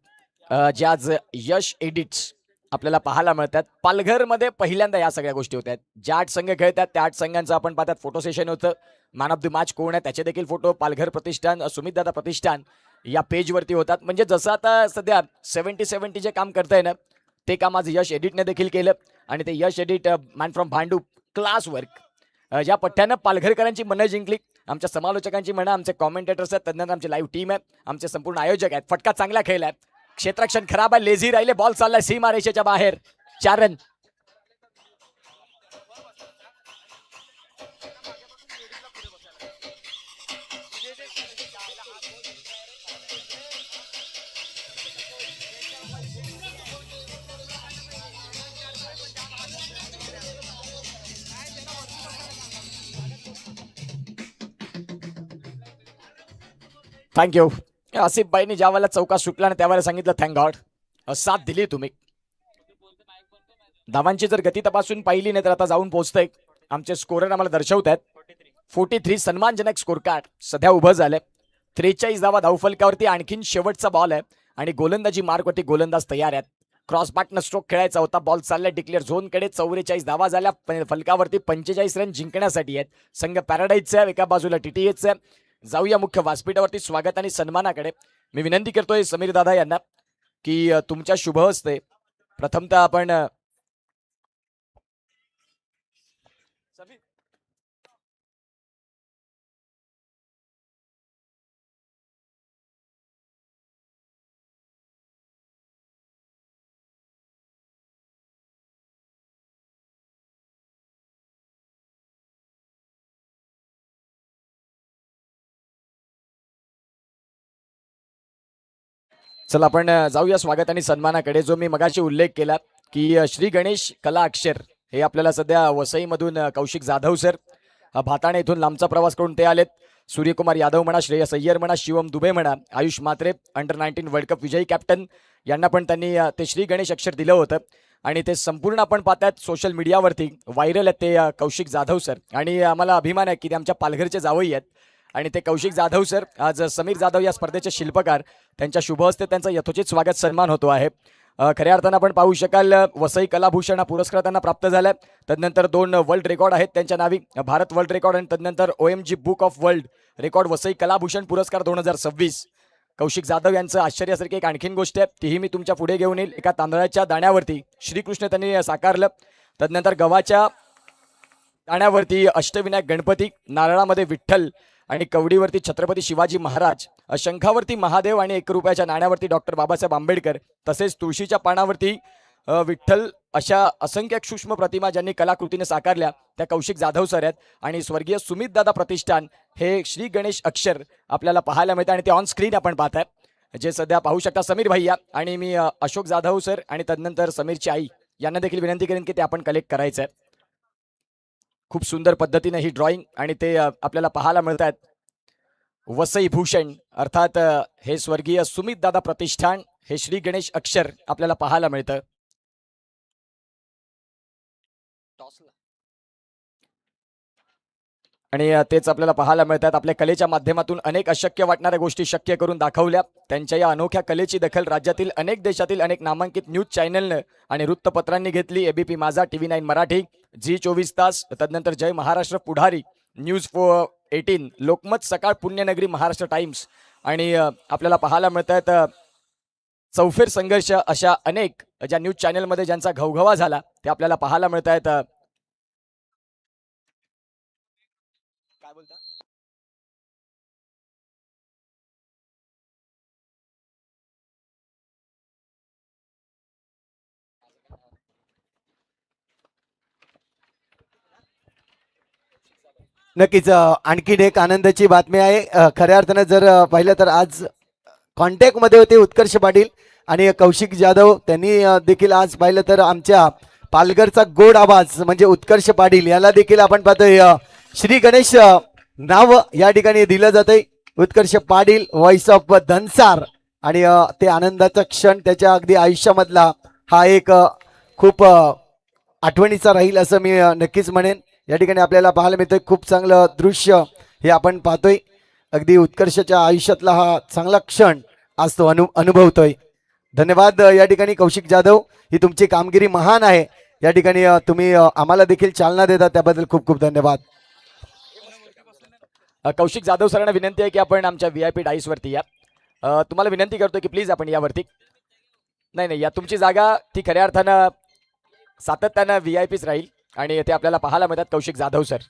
ज्या आज यश एडिट्स आपल्याला पाहायला मिळतात. पालघरमध्ये पहिल्यांदा या सगळ्या गोष्टी होत आहेत. ज्या 8 संघ खेळतात त्या 8 संघांचं आपण पाहतात फोटो सेशन होतं. मॅन ऑफ द मॅच कोण आहे त्याचे देखील फोटो पालघर प्रतिष्ठान, सुमितदादा प्रतिष्ठान या पेजवरती होतात. म्हणजे जसं आता सध्या 70-70 जे काम करताय ना, ते काम आज यश एडिटने देखील केलं. आणि ते Yash edit man from Bhandup, class work. या पठ्ठ्यानं पालघरकरांची मनं जिंकली. आमच्या समालोचकांची म्हणा, आमचे कॉमेंटेटर्स आहेत, तदनंतर आमची लाईव्ह टीम आहे, आमचे संपूर्ण आयोजक आहेत. फटका चांगला खेळलाय, क्षेत्ररक्षण खराब आहे, लेझी राहिले, बॉल चाललाय सीमारेषेच्या बाहेर. 4 रन. थँक्यू. आसिफ बाईंनी ज्या वेळेला चौका सुटला आणि त्यावेळेला सांगितलं थँक गॉड, साथ दिली तुम्ही. धावांची जर गती तपासून पाहिली नाही तर आता जाऊन पोहोचतंय. आमचे स्कोरर आम्हाला दर्शवत आहेत 43. सन्मानजनक स्कोर कार्ड सध्या उभं झालंय. 43 धावा धावफलकावरती. आणखीन शेवटचा बॉल आहे आणि गोलंदाजी मार्कवरती गोलंदाज तयार आहेत. क्रॉस बॅटनं स्ट्रोक खेळायचा होता. बॉल चाललाय डिक्लेअर झोनकडे. 44 धावा झाल्या फलकावरती. 45 रन जिंकण्यासाठी आहेत. संघ पॅराडाईजचा आहे, एका बाजूला टीटीएच आहे. जाऊया मुख्य व्यासपीठावरती स्वागत आणि सन्मानाकडे. मी विनंती करतोय समीर दादा यांना की तुमच्या शुभ हस्ते प्रथमतः आपण चला आपण जाऊया स्वागत आणि सन्मानाकडे. जो मी मगाशी उल्लेख केला की श्री गणेश कला अक्षर हे आपल्याला सध्या वसईमधून कौशिक जाधव सर, भाताणे इथून लांबचा प्रवास करून ते आलेत. सूर्यकुमार यादव म्हणा, श्रेयस अय्यर म्हणा, शिवम दुबे म्हणा, Ayush Mhatre under-19 world cup विजयी कॅप्टन, यांना पण त्यांनी ते श्री गणेश अक्षर दिलं होतं. आणि ते संपूर्ण आपण पाहतात सोशल मीडियावरती व्हायरल आहेत ते कौशिक जाधव सर. आणि आम्हाला अभिमान आहे की ते आमच्या पालघरचे जावई आहेत. आणि ते कौशिक जाधव सर आज समीर जाधव या स्पर्धेचे शिल्पकार, त्यांच्या शुभ हस्ते त्यांचा यथोचित स्वागत सन्मान होतो आहे. खऱ्या अर्थानं आपण पाहू शकाल वसई कलाभूषण हा पुरस्कार त्यांना प्राप्त झाला. तदनंतर 2 वर्ल्ड रेकॉर्ड आहेत त्यांच्या नावी, भारत वर्ल्ड रेकॉर्ड आणि तदनंतर OMG book of world record Vasai Kalabhushan पुरस्कार 2026. कौशिक जाधव यांचं आश्चर्यासारखी एक आणखीन गोष्ट आहे, तीही मी तुमच्या पुढे घेऊन येईल. एका तांदळाच्या दाण्यावरती श्रीकृष्ण त्यांनी साकारलं. तदनंतर गव्हाच्या दाण्यावरती अष्टविनायक गणपती, नारळामध्ये विठ्ठल आणि कवडीवरती छत्रपती शिवाजी महाराज, शंखावरती महादेव आणि 1 रुपयाच्या नाण्यावरती डॉक्टर बाबासाहेब आंबेडकर, तसेच तुळशीच्या पानावरती विठ्ठल, अशा असंख्य सूक्ष्म प्रतिमा ज्यांनी कलाकृतीने साकारल्या त्या कौशिक जाधव सर आहेत. आणि स्वर्गीय सुमितदादा प्रतिष्ठान हे श्री गणेश अक्षर आपल्याला पाहायला मिळतं आणि ते ऑन स्क्रीन आपण पाहताय, जे सध्या पाहू शकता समीर भैया. आणि मी अशोक जाधव सर आणि तदनंतर समीरची आई यांना देखील विनंती करेन की ते आपण कलेक्ट करायचं आहे. खूप सुंदर पद्धतीने ही ड्रॉइंग आणि ते आपल्याला पाहायला मिळत आहेत. वसई भूषण अर्थात हे स्वर्गीय सुमितदादा प्रतिष्ठान हे श्री गणेश अक्षर आपल्याला पाहायला मिळतं. आणि तेच आपल्याला पाहायला मिळतात. आपल्या कलेच्या माध्यमातून अनेक अशक्य वाटणाऱ्या गोष्टी शक्य करून दाखवल्या. त्यांच्या या अनोख्या कलेची दखल राज्यातील अनेक देशातील अनेक नामांकित न्यूज चॅनलनं आणि वृत्तपत्रांनी घेतली. ABP माझा, TV9 मराठी, G24 तास, तदनंतर जय महाराष्ट्र, पुढारी, न्यूज 18, लोकमत, सकाळ, पुण्यनगरी, महाराष्ट्र टाइम्स. आणि आपल्याला पाहायला मिळत आहेत चौफेर संघर्ष, अशा अनेक ज्या न्यूज चॅनलमध्ये ज्यांचा घवघवा झाला ते आपल्याला पाहायला मिळत आहेत. काय बोलता? नक्कीच आणखीन एक आनंदाची बातमी आहे. खऱ्या अर्थानं जर पाहिलं तर आज कॉन्टॅक्ट मध्ये होते उत्कर्ष पाटील आणि कौशिक जाधव, त्यांनी देखील आज पाहिलं तर आमच्या पालघरचा गोड आवाज म्हणजे उत्कर्ष पाटील याला देखील आपण पाहतोय श्री गणेश नाव या ठिकाणी दिलं जातंय. उत्कर्ष पाटील व्हॉइस ऑफ धनसार आणि ते आनंदाचा क्षण त्याच्या अगदी आयुष्यामधला हा एक खूप आठवणीचा राहील असं मी नक्कीच म्हणेन. या ठिकाणी आपल्याला पाहायला मिळतंय खूप चांगलं दृश्य हे आपण पाहतोय. अगदी उत्कर्षाच्या आयुष्यातला हा चांगला क्षण आज तो अनुभवतोय. धन्यवाद या ठिकाणी कौशिक जाधव, ही तुमची कामगिरी महान आहे. या ठिकाणी तुम्ही आम्हाला देखील चालना देता त्याबद्दल खूप खूप धन्यवाद. कौशिक जाधव सरांना विनंती आहे की आपण आमच्या VIP डाईस वरती या. तुम्हाला विनंती करतो की प्लीज आपण यावरती. नाही या तुमची जागा ती खऱ्या अर्थानं सातत्यानं VIPच राहील आणि ते आपल्याला पाहायला मिळतात. कौशिक जाधव सर,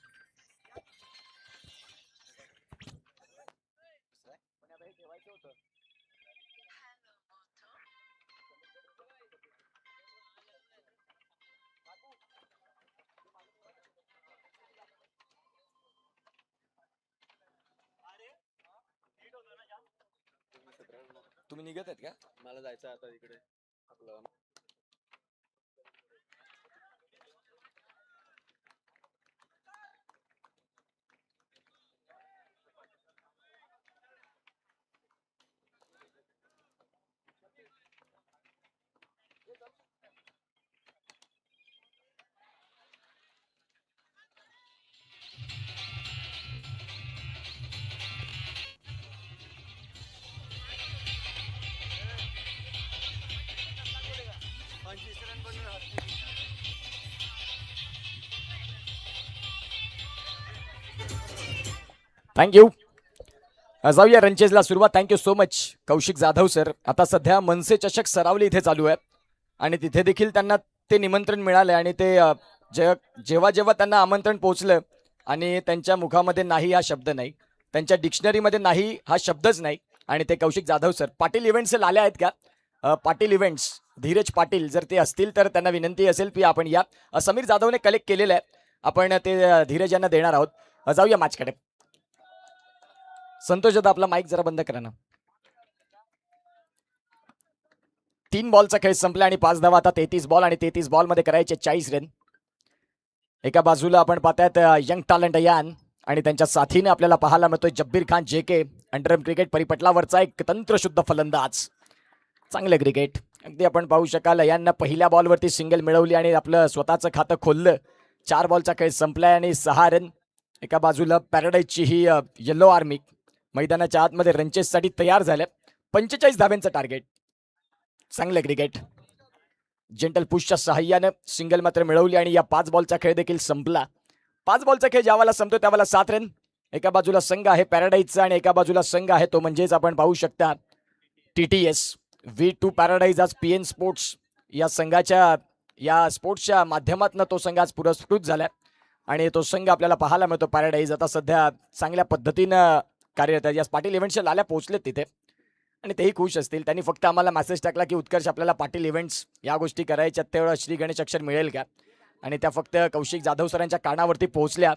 तुम्ही निघत आहेत का? मला जायचं आता इकडे आपलं. थँक्यू. जाऊया रनचेजला सुरुवात. Thank you so much Kaushik Jadhav sir. आता सध्या मनसे चषक सरावली इथे चालू आहे आणि तिथे देखील त्यांना ते निमंत्रण मिळाले आणि ते जेव्हा जेव्हा त्यांना आमंत्रण पोहोचलं आणि त्यांच्या मुखामध्ये नाही हा शब्द नाही, त्यांच्या डिक्शनरीमध्ये नाही हा शब्दच नाही आणि ते कौशिक जाधव सर. पाटील इव्हेंट्स आले आहेत का? पाटील इव्हेंट्स धीरज पाटील जर ते असतील तर त्यांना विनंती असेल की आपण या. समीर जाधवने कलेक्ट केलेलं आहे, आपण ते धीरज यांना देणार आहोत. जाऊया मॅचकडे. संतोष दादा आपला माईक जरा बंद करा ना. 3 बॉलचा खेळ संपला आणि 5 धावा. आता 33 बॉल आणि 33 बॉल मध्ये करायचे 40 रन. एका बाजूला आपण पाहतायत यंग टॅलेंट यान आणि त्यांच्या साथीने आपल्याला पाहायला मिळतोय जब्बीर खान JK, अंडरम क्रिकेट परिपटलावरचा एक तंत्रशुद्ध फलंदाज. चांगलं क्रिकेट अगदी आपण पाहू शकाल. यांना पहिल्या बॉलवरती सिंगल मिळवली आणि आपलं स्वतःचं खातं खोललं. 4 बॉलचा खेळ संपलाय आणि 6 रन. एका बाजूला पॅराडाईजची ही येलो आर्मी मैदानाच्या आतमध्ये रनचेससाठी तयार झाले. 45 धाब्यांचं टार्गेट. चांगलं क्रिकेट. जेंटल पुशच्या सहाय्यानं सिंगल मात्र मिळवली आणि या 5 बॉलचा खेळ देखील संपला. 5 बॉलचा खेळ ज्यावेळेला संपतो त्यावेळेला 7 रन. एका बाजूला संघ आहे पॅराडाईजचा आणि एका बाजूला संघ आहे तो म्हणजेच आपण पाहू शकता TTS V2 पॅराडाईज. आज PN स्पोर्ट्स या संघाच्या या स्पोर्ट्सच्या माध्यमातून तो संघ आज पुरस्कृत झाला आणि तो संघ आपल्याला पाहायला मिळतो पॅराडाईज. आता सध्या चांगल्या पद्धतीनं कार्यरत आहे. या पाटील इव्हेंट्सच्या लाल्या पोहोचलेत तिथे आणि तेही खुश असतील. त्यांनी फक्त आम्हाला मेसेज टाकला की उत्कर्ष आपल्याला पाटील इव्हेंट्स या गोष्टी करायच्या, तेवढं श्री गणेश अक्षर मिळेल का? आणि त्या फक्त कौशिक जाधव सरांच्या कानावरती पोहोचल्या.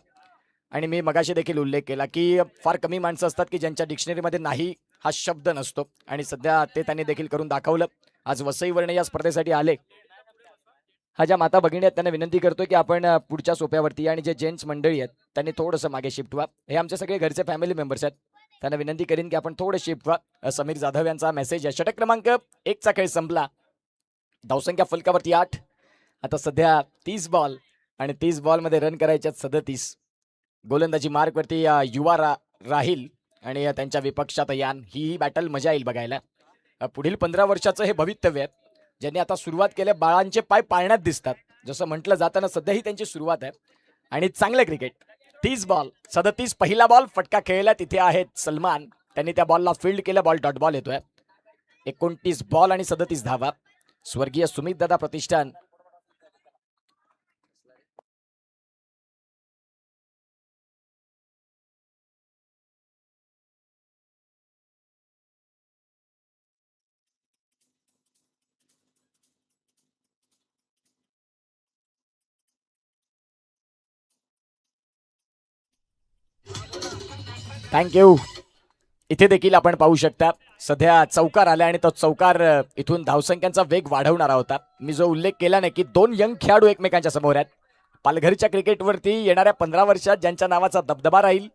आणि मी मगाशी देखील उल्लेख केला की फार कमी माणसं असतात की ज्यांच्या डिक्शनरीमध्ये नाही हा शब्द नसतो आणि सध्या ते त्यांनी देखील करून दाखवलं. आज वसईवरणे या स्पर्धेसाठी आले. हा ज्या माता भगिनी आहेत त्यांना विनंती करतो की आपण पुढच्या सोप्यावरती आणि जे जेंट्स मंडळी आहेत त्यांनी थोडंसं मागे शिफ्ट व्हा. हे आमचे सगळे घरचे फॅमिली मेंबर्स आहेत, त्यांना विनंती करीन की आपण थोडं शिफ्ट व्हा. समीर जाधव यांचा मेसेज आहे. षटक क्रमांक 1 चा खेळ संपला. धावसंख्या फलकावरती 8. आता सध्या 30 बॉल आणि 30 बॉलमध्ये रन करायच्यात 37. गोलंदाजी मार्कवरती युवा राहील आणि त्यांच्या विपक्षात यान. ही बॅटल मजा येईल बघायला. पुढील 15 वर्षाचं हे भवितव्य आहे. ज्यांनी आता सुरुवात केल्या बाळांचे पाय पाळण्यात दिसतात जसं म्हटलं जाताना सध्या ही त्यांची सुरुवात आहे आणि चांगलं क्रिकेट. 30 बॉल 37. पहिला बॉल फटका खेळला तिथे आहेत सलमान, त्यांनी त्या बॉलला फील्ड केलं. बॉल डॉट बॉल येतोय. 29 बॉल आणि 37 धावा. स्वर्गीय सुमित दादा प्रतिष्ठान थँक्यू. इथे देखील आपण पाहू शकता सध्या चौकार आला आणि तो चौकार इथून धावसंख्यांचा वेग वाढवणारा होता. मी जो उल्लेख केला नाही की 2 यंग खेळाडू एकमेकांच्या समोर आहेत. पालघरच्या क्रिकेटवरती येणाऱ्या 15 वर्षात ज्यांच्या नावाचा दबदबा राहील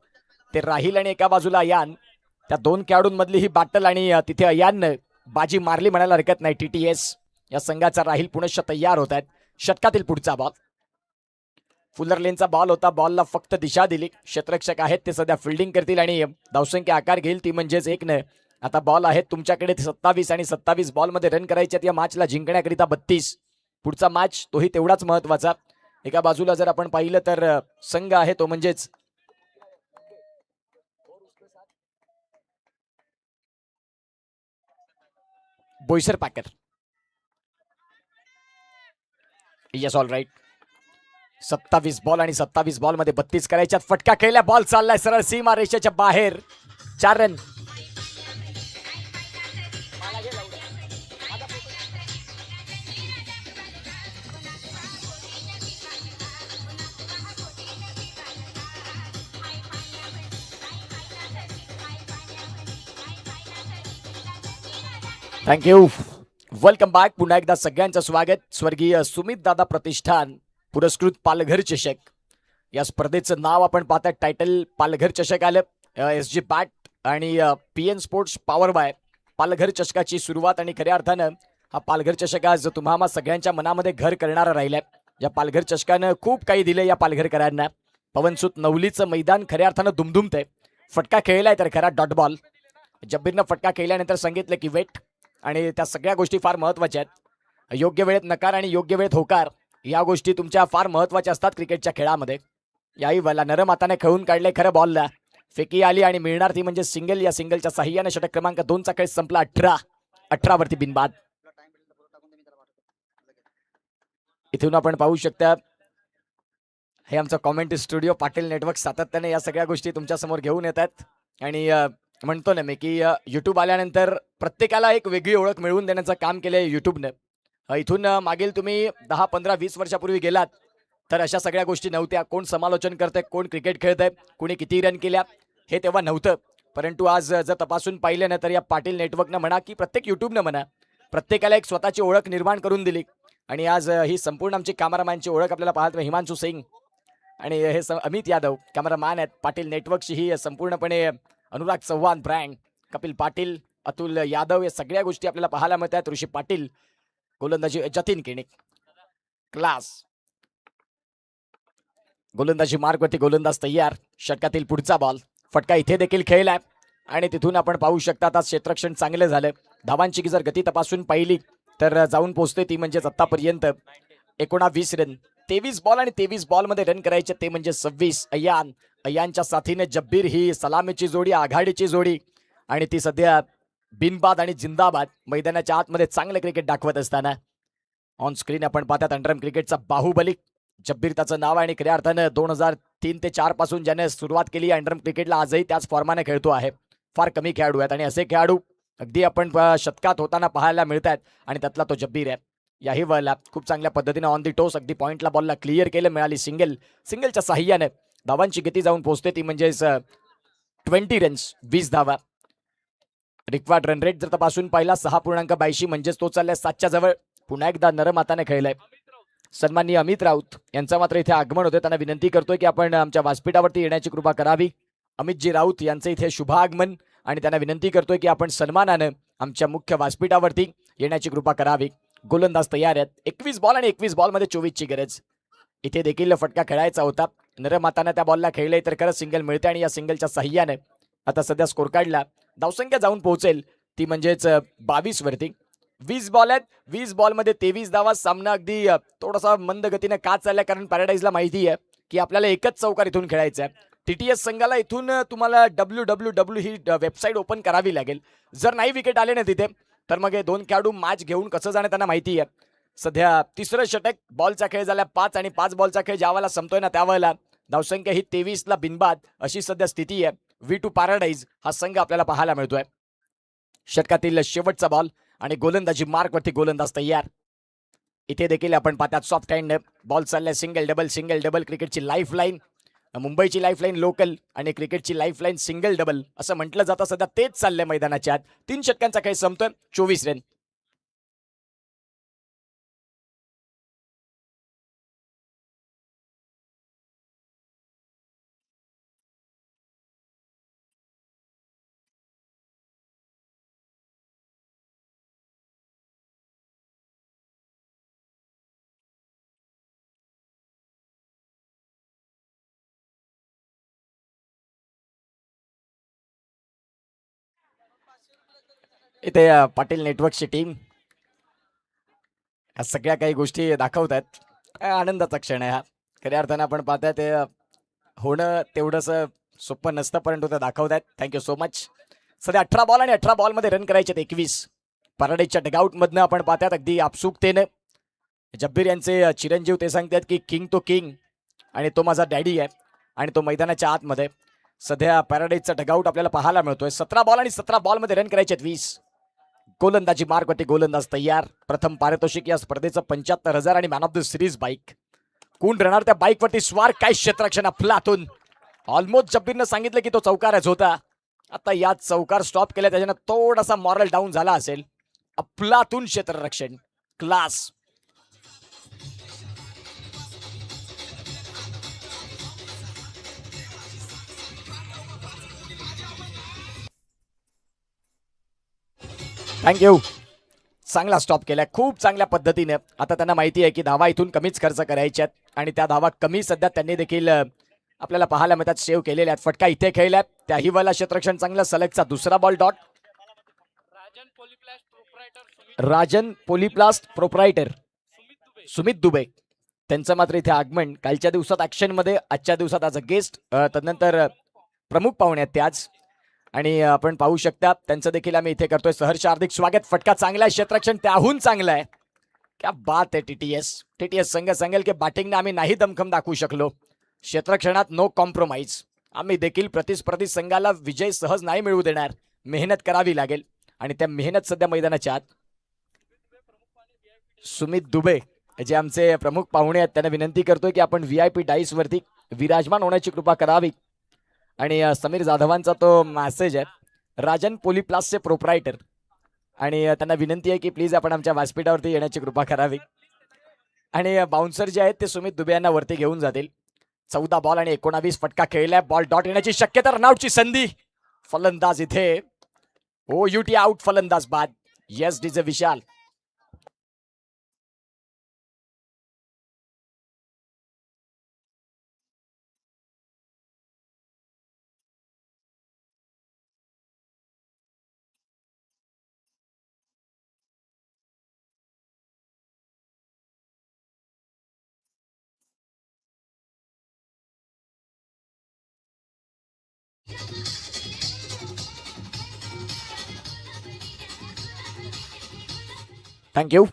ते राहील आणि एका बाजूला यान त्या दोन खेळाडूंमधली ही बॅटल आणि तिथे अयाननं बाजी मारली म्हणायला हरकत नाही. TTS या संघाचा राहील पुनश्च तयार होत आहेत. षटकातील पुढचा बॉल, फुलर लेनचा बॉल होता. बॉलला फक्त दिशा दिली. क्षेत्ररक्षक आहेत ते सध्या फिल्डिंग करतील आणि धावसंख्या आकार घेईल ती म्हणजेच 1 आता बॉल आहेत तुमच्याकडे 27 आणि 27 बॉलमध्ये रन करायचे आहेत या मॅचला जिंकण्याकरिता 32. पुढचा मॅच तोही तेवढाच महत्वाचा. एका बाजूला जर आपण पाहिलं तर संघ आहे तो म्हणजेच Boisar packer. Yes all right. 27 ball आणि 27 बॉल मध्ये 32 करायच्यात. फटका खेळल्या, बॉल चाललाय सरळ सीमा रेषेच्या बाहेर. 4 रन. थँक्यू. Welcome back. पुन्हा एकदा सगळ्यांचं स्वागत. स्वर्गीय सुमित दादा प्रतिष्ठान पुरस्कृत पालघर चषक या स्पर्धेचं नाव आपण पाहतात. टायटल पालघर चषक आलं. SG बॅट आणि PN sports power by Palghar चषकाची सुरुवात. आणि खऱ्या अर्थानं हा पालघर चषक आज तुम्हा सगळ्यांच्या मनामध्ये घर करणारा राहिलाय. या पालघर चषकानं खूप काही दिलं या पालघरकरांना. पवनसुत नवलीचं मैदान खऱ्या अर्थानं दुमदुमतंय. फटका खेळलाय तर खरा डॉट बॉल. जब्बीरनं फटका खेळल्यानंतर सांगितलं की वेट, आणि त्या सगळ्या गोष्टी फार महत्वाच्या आहेत. योग्य वेळेत नकार आणि योग्य वेळेत होकार या गोष्टी तुमच्या फार महत्वाच्या असतात क्रिकेटच्या खेळामध्ये. याही वेळेला नरम हाताने खेळून काढले खरं. बॉलला फेकी आली आणि मिळणार ती म्हणजे सिंगल. या सिंगलच्या साह्याने षटक क्रमांक 2चा खेळ संपला. 18 वरती बिनबाद. इथून आपण पाहू शकता हे आमचं कॉमेंट्री स्टुडिओ पाटील नेटवर्क सातत्याने या सगळ्या गोष्टी तुमच्या समोर घेऊन येतात. आणि म्हणतो ना मी की युट्यूब आल्यानंतर प्रत्येकाला एक वेगळी ओळख मिळवून देण्याचं काम केलंय युट्यूबनं. इथून मागील तुम्ही 10, 15, 20 वर्षापूर्वी गेलात तर अशा सगळ्या गोष्टी नव्हत्या. कोण समालोचन करतंय, कोण क्रिकेट खेळतंय, कोणी किती रन केल्या हे तेव्हा नव्हतं. परंतु आज जर तपासून पाहिलं ना तर या पाटील नेटवर्कनं म्हणा की प्रत्येक युट्यूबनं म्हणा, प्रत्येकाला एक स्वतःची ओळख निर्माण करून दिली. आणि आज ही संपूर्ण आमची कॅमेरामॅनची ओळख आपल्याला पाहत हिमांशू सिंग आणि हे अमित यादव कॅमेरामॅन आहेत. पाटील नेटवर्कची ही संपूर्णपणे अनुराग चव्हाण ब्रँड, कपिल पाटील, अतुल यादव या सगळ्या गोष्टी आपल्याला पाहायला मिळतात. ऋषी पाटील गोलंदाजी, जतीन केणिक क्लास गोलंदाजी मार्गवरती. गोलंदाज तयार. षटकातील पुढचा बॉल, फटका इथे देखील खेळलाय आणि तिथून आपण पाहू शकता आता क्षेत्ररक्षण चांगलं झालं. धावांची जर गती तपासून पाहिली तर जाऊन पोहोचते ती म्हणजेच आतापर्यंत 19 रन. 23 बॉल आणि 23 बॉलमध्ये रन करायचे ते म्हणजे 26. अय्यांच्या साथीने जब्बीर ही सलामीची जोडी, आघाडीची जोडी आणि ती सध्या बिनबाद आणि जिंदाबाद मैदानाच्या आतमध्ये चांगलं क्रिकेट दाखवत असताना ऑन स्क्रीन आपण पाहतात अंडरआर्म क्रिकेटचा बाहुबली जब्बीर त्याचं नाव आहे. आणि खऱ्या अर्थानं 2003 ते 4 पासून ज्याने सुरुवात केली अंडरआर्म क्रिकेटला आजही त्याच फॉर्माने खेळतो आहे. फार कमी खेळाडू आहेत आणि असे खेळाडू अगदी आपण शतकात होताना पाहायला मिळतात आणि त्यातला तो जब्बीर आहे. याही वेळेला खूप चांगल्या पद्धतीने ऑन दी टोस अगदी पॉइंटला बॉलला क्लिअर केलं. मिळाली सिंगल. सिंगलच्या साह्याने धावांची गती जाऊन पोहोचते ती म्हणजेच 20 रन्स, 20 धावा. रिक्वायर्ड रन रेट जर तपासून पाहिला 6.82 म्हणजेच तो चाललाय 7च्या जवळ. पुन्हा एकदा नरम हाताने खेळलाय. सन्माननीय अमित राऊत यांचं मात्र इथे आगमन होते. त्यांना विनंती करतोय की आपण आमच्या व्यासपीठावरती येण्याची कृपा करावी. अमितजी राऊत यांचं इथे शुभ आगमन आणि त्यांना विनंती करतोय की आपण सन्मानानं आमच्या मुख्य व्यासपीठावरती येण्याची कृपा करावी. गोलंदाज तयार आहेत. 21 बॉल आणि 21 बॉलमध्ये 24ची गरज. इथे देखील फटका खेळायचा होता. नरम हाताने त्या बॉलला खेळले तर खरंच सिंगल मिळते आणि या सिंगलच्या साह्याने आता सध्या स्कोर काढला. धावसंख्या जाऊन पोहोचेल ती म्हणजेच 22 वरती. 20 बॉल आहेत. 20 बॉलमध्ये 23 धावा. सामना अगदी थोडासा मंद गतीने का चाललाय कारण पॅराडाईजला माहिती आहे की आपल्याला एकच चौकार इथून खेळायचा आहे. TTS संघाला इथून तुम्हाला www ही वेबसाईट ओपन करावी लागेल. जर नाही विकेट आले ना तिथे तर मग हे 2 खेळाडू मॅच घेऊन कसं जाणं त्यांना माहिती आहे. सध्या तिसरं षटक, बॉलचा खेळ झाला 5 आणि 5 बॉलचा खेळ ज्या वेळेला संपतोय ना त्यावेळेला धावसंख्या ही 23ला बिनबाद अशी सध्या स्थिती आहे. V2 पॅराडाईज हा संघ आपल्याला पाहायला मिळतोय. षटकातील शेवटचा बॉल आणि गोलंदाजी मार्कवरती गोलंदाज तयार. इथे देखील आपण पाहतात सॉफ्ट हँड बॉल चाललाय. सिंगल डबल क्रिकेटची लाईफ लाईन, मुंबईची लाईफ लाईन लोकल आणि क्रिकेटची लाईफ लाईन सिंगल डबल असं म्हटलं जातं. सध्या तेच चाललंय मैदानाच्या आत. 3 षटकांचा खेळ संपतोय. 24 रन. इथे पाटील नेटवर्कची टीम ह्या सगळ्या काही गोष्टी दाखवत आहेत. काय आनंदाचा क्षण आहे हा. खऱ्या अर्थानं आपण पाहताय ते होणं तेवढंच सोपं नसतं, परंतु ते दाखवत आहेत. Thank you so much. सध्या 18 बॉल आणि 18 बॉलमध्ये रन करायचे 21. पराडेच्या डगआउट मधनं आपण पाहतात अगदी आपसुकतेनं जब्बीर यांचे चिरंजीव ते सांगतात की किंग तो किंग आणि तो माझा डॅडी आहे आणि तो मैदानाच्या आतमध्ये. सध्या पॅराडाईजचा डगआउट आपल्याला पाहायला मिळतोय. 17 बॉल आणि 17 बॉलमध्ये रन करायचे 20. गोलंदाजी मार्कवरती गोलंदाज तयार. प्रथम पारितोषिक या स्पर्धेचं 75,000 आणि man of the series bike. कोण राहणार त्या बाईकवरती स्वार? काय क्षेत्ररक्षण अफलातून. ऑलमोस्ट जब्बीरनं सांगितलं की तो चौकारच होता. आता यात चौकार स्टॉप केला त्याच्यानं थोडासा मॉरल डाऊन झाला असेल. अफलातून क्षेत्ररक्षण क्लास. थँक्यू. चांगला स्टॉप केलाय खूप चांगल्या पद्धतीने. आता त्यांना माहिती आहे की धावा इथून कमीच खर्च करायच्यात आणि त्या धावा कमी सध्या त्यांनी देखील आपल्याला पाहायला मिळतात सेव्ह केलेल्या आहेत. फटका इथे खेळलाय त्याही वाला क्षेत्ररक्षण चांगलं. सलगचा दुसरा ball dot. Rajan Polyplast proprietor Sumit Dubey त्यांचं मात्र इथे आगमन. कालच्या दिवसात ऍक्शन मध्ये, आजच्या दिवसात आज अ गेस्ट, तदनंतर प्रमुख पाहुणे आहेत ते आज. आणि आपण पाहू शकता त्यांचं देखील आम्ही इथे करतोय सहर्ष हार्दिक स्वागत. फटका चांगला आहे, क्षेत्ररक्षण त्याहून चांगलं आहे. क्या बात आहे. टीटीएस संघ सांगेल की बॅटिंगने आम्ही नाही दमखम दाखवू शकलो, क्षेत्ररक्षणात नो कॉम्प्रोमाइज. आम्ही देखील प्रतिस्पर्धी संघाला विजय सहज नाही मिळवू देणार, मेहनत करावी लागेल आणि त्या मेहनत सध्या मैदानाच्या आत. सुमित दुबे जे आमचे प्रमुख पाहुणे आहेत त्यांना विनंती करतोय की आपण VIP डाईस वरती विराजमान होण्याची कृपा करावी. आणि समीर जाधवांचा तो मेसेज आहे, राजन पोलीप्लासचे प्रोप्रायटर, आणि त्यांना विनंती आहे की प्लीज आपण आमच्या व्यासपीठावरती येण्याची कृपा करावी. आणि बाउन्सर जे आहेत ते सुमित दुबे यांना वरती घेऊन जातील. 14 बॉल आणि 19 फटका खेळलाय. बॉल डॉट येण्याची शक्यता, रनआउटची संधी. फलंदाज इथे युटी आउट, फलंदाज बाद. येस डीजे विशाल. थँक्यू.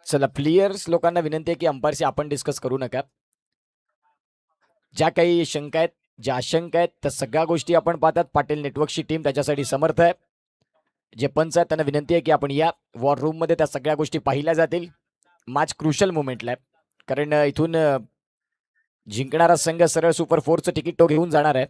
चला प्लेयर्स लोकांना विनंती आहे की अंपायरशी आपण डिस्कस करू नका. ज्या काही शंका आहेत, ज्या आशंका आहेत, त्या सगळ्या गोष्टी आपण पाहतात. पाटील नेटवर्कची टीम त्याच्यासाठी समर्थ आहे. जे पंच आहेत त्यांना विनंती आहे की आपण या वॉर रूम मध्ये त्या सगळ्या गोष्टी पाहिल्या जातील. मॅच क्रुशल मोमेंटला आहे, कारण इथून जिंकणारा संघ सरळ सुपर 4चं तिकीट तो घेऊन जाणार आहे.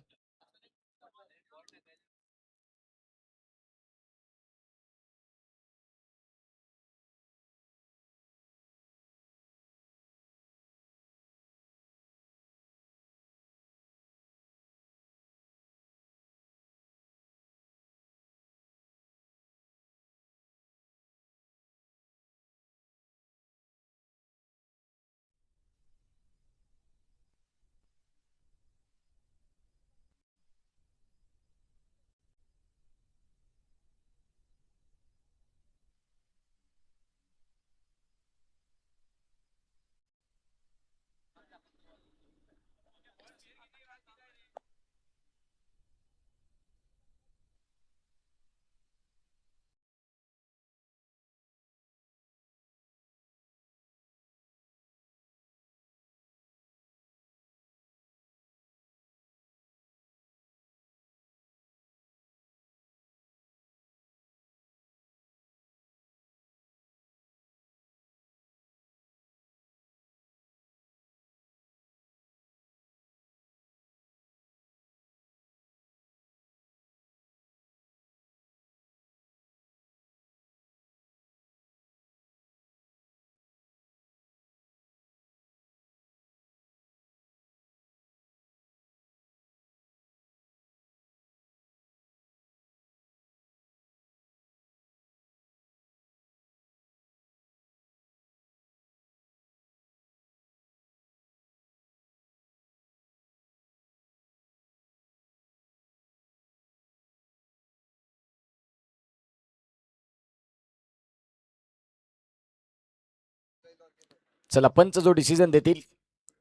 चला, पंच जो डिसिजन देतील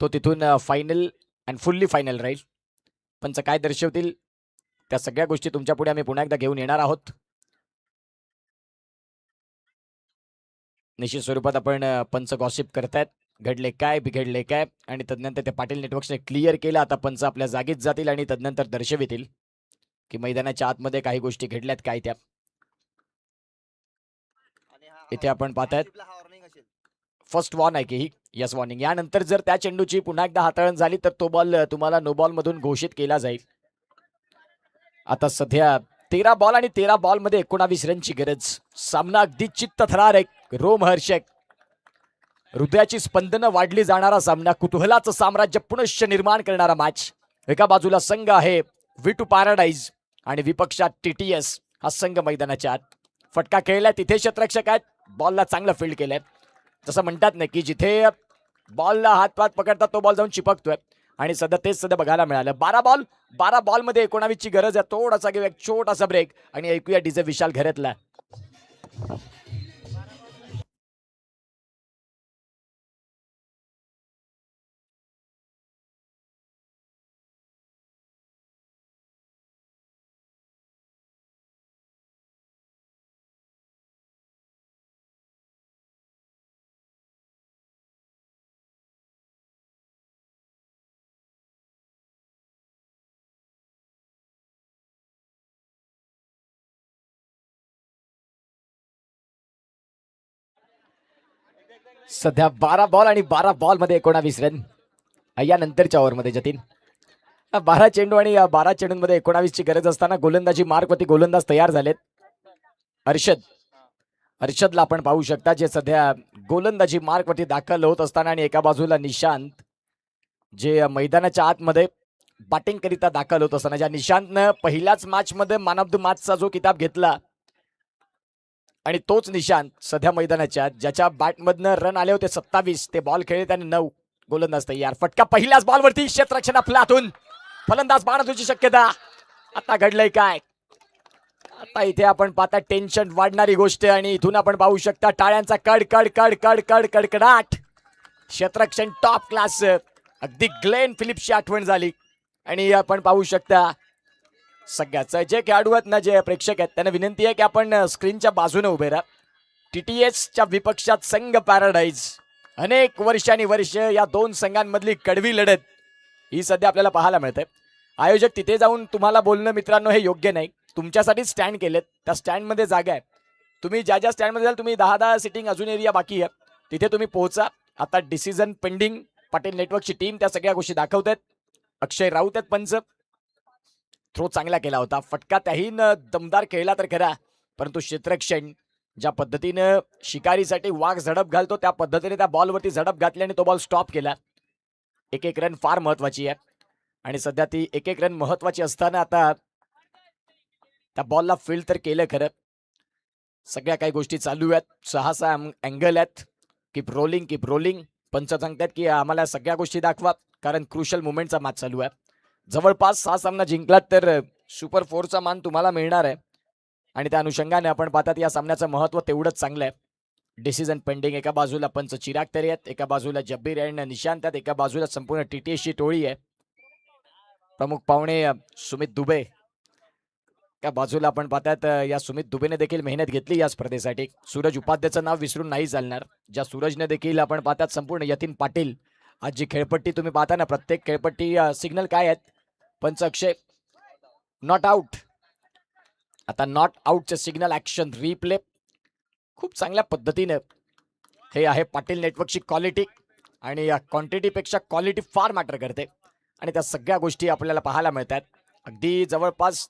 तो तिथून फायनल अँड फुल्ली फायनल राहील. पंच काय दर्शवतील त्या सगळ्या गोष्टी तुमच्या पुढे आम्ही पुन्हा एकदा घेऊन येणार आहोत. निश्चित स्वरूपात आपण पंच गॉसिप करतायत, घडले काय बिघडले काय, आणि तदनंतर ते पाटील नेटवर्क्सने क्लिअर केलं. आता पंच आपल्या जागीच जातील आणि तदनंतर दर्शवितील की मैदानाच्या आतमध्ये काही गोष्टी घडल्यात काय त्या. इथे आपण पाहतायत फर्स्ट वॉर्न आहे की ही, यस वॉर्निंग. यानंतर जर त्या चेंडूची पुन्हा एकदा हाताळण झाली तर तो बॉल तुम्हाला नो बॉल मधून घोषित केला जाईल. आता सध्या 13 बॉल आणि 13 बॉल मध्ये 19 रनची गरज. सामना अगदी चित्तथरारक, रोमहर्षक, हृदयाची स्पंदनं वाढली जाणारा सामना, कुतूहलाचं साम्राज्य पुनश्च निर्माण करणारा मॅच. एका बाजूला संघ आहे V2 पॅराडाईज आणि विपक्षात TTS. हा संघ मैदानाच्या आत फटका खेळलाय, तिथे क्षेत्ररक्षक आहेत, बॉलला चांगलं फील्ड केलंय. जसं म्हणतात ना की जिथे बॉलला हात पकडतात तो बॉल जाऊन चिपकतोय, आणि सध्या तेच सध्या बघायला मिळालं. 12 बॉल मध्ये 19 ची गरज आहे. थोडासा घेऊया एक छोटासा ब्रेक आणि ऐकूया डीजे विशाल घरातला. सध्या 12 बॉल आणि 12 बॉल मध्ये 19 रन. यानंतरच्या ओव्हरमध्ये जतीन 12 चेंडू आणि 12 चेंडूंमध्ये 19 ची गरज असताना गोलंदाजी मार्कवरती गोलंदाज तयार झालेत. हर्षदला आपण पाहू शकता जे सध्या गोलंदाजी मार्कवरती दाखल होत असताना, आणि एका बाजूला निशांत जे मैदानाच्या आतमध्ये बॅटिंग करिता दाखल होत असताना, ज्या निशांतनं पहिल्याच मॅच मध्ये मॅन ऑफ द मॅचचा जो किताब घेतला, आणि तोच निशांत सध्या मैदानाच्या ज्याच्या बॅटमधनं रन आले होते 27, ते बॉल खेळले त्याने 9. गोलंदाज तयार, फटका पहिल्याच बॉलवरती, क्षेत्ररक्षण आपल्यातून फलंदाज बाणवण्याची शक्यता. आता घडलंय काय, आता इथे आपण पाहता टेन्शन वाढणारी गोष्ट, आणि इथून आपण पाहू शकता टाळ्यांचा कड कड कड कड कड कडकडाट. क्षेत्ररक्षण टॉप क्लास, अगदी ग्लेन फिलिप्सची आठवण झाली. आणि आपण पाहू शकता सगळ्याच जे खेळाडू आहेत ना, जे प्रेक्षक आहेत, त्यांना विनंती आहे की आपण स्क्रीनच्या बाजूने उभे राहा. TTSच्या विपक्षात संघ पॅराडाईज. अनेक वर्षांनी वर्ष या दोन संघांमधली कडवी लढत ही सध्या आपल्याला पाहायला मिळते. आयोजक तिथे जाऊन तुम्हाला बोलणं मित्रांनो हे योग्य नाही. तुमच्यासाठी स्टँड केलेत, त्या स्टँडमध्ये जागा आहे. तुम्ही ज्या स्टँडमध्ये जाल, तुम्ही 10 सिटिंग अजून एरिया बाकी आहे, तिथे तुम्ही पोहोचा. आता डिसिजन पेंडिंग. पाटील नेटवर्कची टीम त्या सगळ्या गोष्टी दाखवतात. अक्षय राऊत आहेत पंच. थ्रो चांगला केला होता, फटका त्याही दमदार खेळला तर खरा, परंतु क्षेत्ररक्षण ज्या पद्धतीनं शिकारीसाठी वाघ झडप घालतो त्या पद्धतीने त्या बॉलवरती झडप घातली आणि तो बॉल स्टॉप केला. एक रन फार महत्वाची आहे, आणि सध्या ती एक रन महत्वाची असताना आता त्या बॉलला फील्ड तर केलं खरं. सगळ्या काही गोष्टी चालू आहेत, 6 अँगल आहेत. Keep rolling. पंच सांगतात की आम्हाला सगळ्या गोष्टी दाखवा, कारण क्रुशल मुवमेंटचा मॅच चालू आहे. जवळपास 6 सामना जिंकलात तर सुपर 4चा मान तुम्हाला मिळणार आहे, आणि त्या अनुषंगाने आपण पाहतात या सामन्याचं महत्व तेवढंच चांगलं आहे. Decision pending. एका बाजूला पंच चिराग तरी आहेत, एका बाजूला जब्बीर अँड निशांत आहेत, एका बाजूला संपूर्ण TTSची टोळी आहे. प्रमुख पाहुणे सुमित दुबे. त्या बाजूला आपण पाहतात या सुमित दुबेने देखील मेहनत घेतली या स्पर्धेसाठी. सूरज उपाध्यायचं नाव विसरून नाही चालणार. ज्या सूरजने देखील आपण पाहतात संपूर्ण यतीन पाटील. आज जी खेळपट्टी तुम्ही पाहता ना, प्रत्येक खेळपट्टी सिग्नल काय आहेत पंच अक्षय, नॉट आउट. आता नॉट आउटचे सिग्नल, ऍक्शन, रिप्ले खूप चांगल्या पद्धतीने हे आहे पाटील नेटवर्कची क्वालिटी, आणि या क्वांटिटीपेक्षा क्वालिटी फार मॅटर करते, आणि त्या सगळ्या गोष्टी आपल्याला पाहायला मिळतात. अगदी जवळपास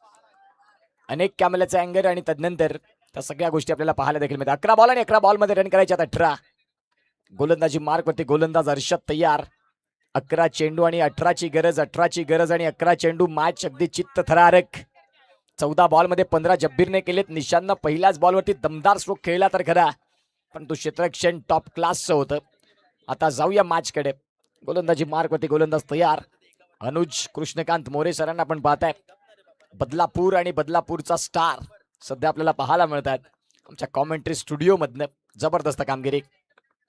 अनेक कॅमेल्याचे अँगल, आणि तदनंतर त्या सगळ्या गोष्टी आपल्याला पाहायला देखील मिळतात. 11 बॉल आणि 11 बॉल मध्ये रन करायचे. आता 18 गोलंदाजी मार्कवरती गोलंदाज हर्षद तयार. 11 चेंडू आणि 18ची गरज, 18ची गरज आणि 11 चेंडू. मॅच अगदी चित्तथरारक. 14 बॉल मध्ये 15 जब्बीरने केलेत. निशांतनं पहिल्याच बॉलवरती दमदार स्ट्रोक खेळला तर खरा, परंतु क्षेत्ररक्षण टॉप क्लासचं होतं. आता जाऊया मॅचकडे. गोलंदाजी मार्कवरती गोलंदाज तयार. अनुज कृष्णकांत मोरे सरांना आपण पाहताय. बदलापूर आणि बदलापूरचा स्टार सध्या आपल्याला पाहायला मिळतात आमच्या कॉमेंट्री स्टुडिओ मधनं. जबरदस्त कामगिरी.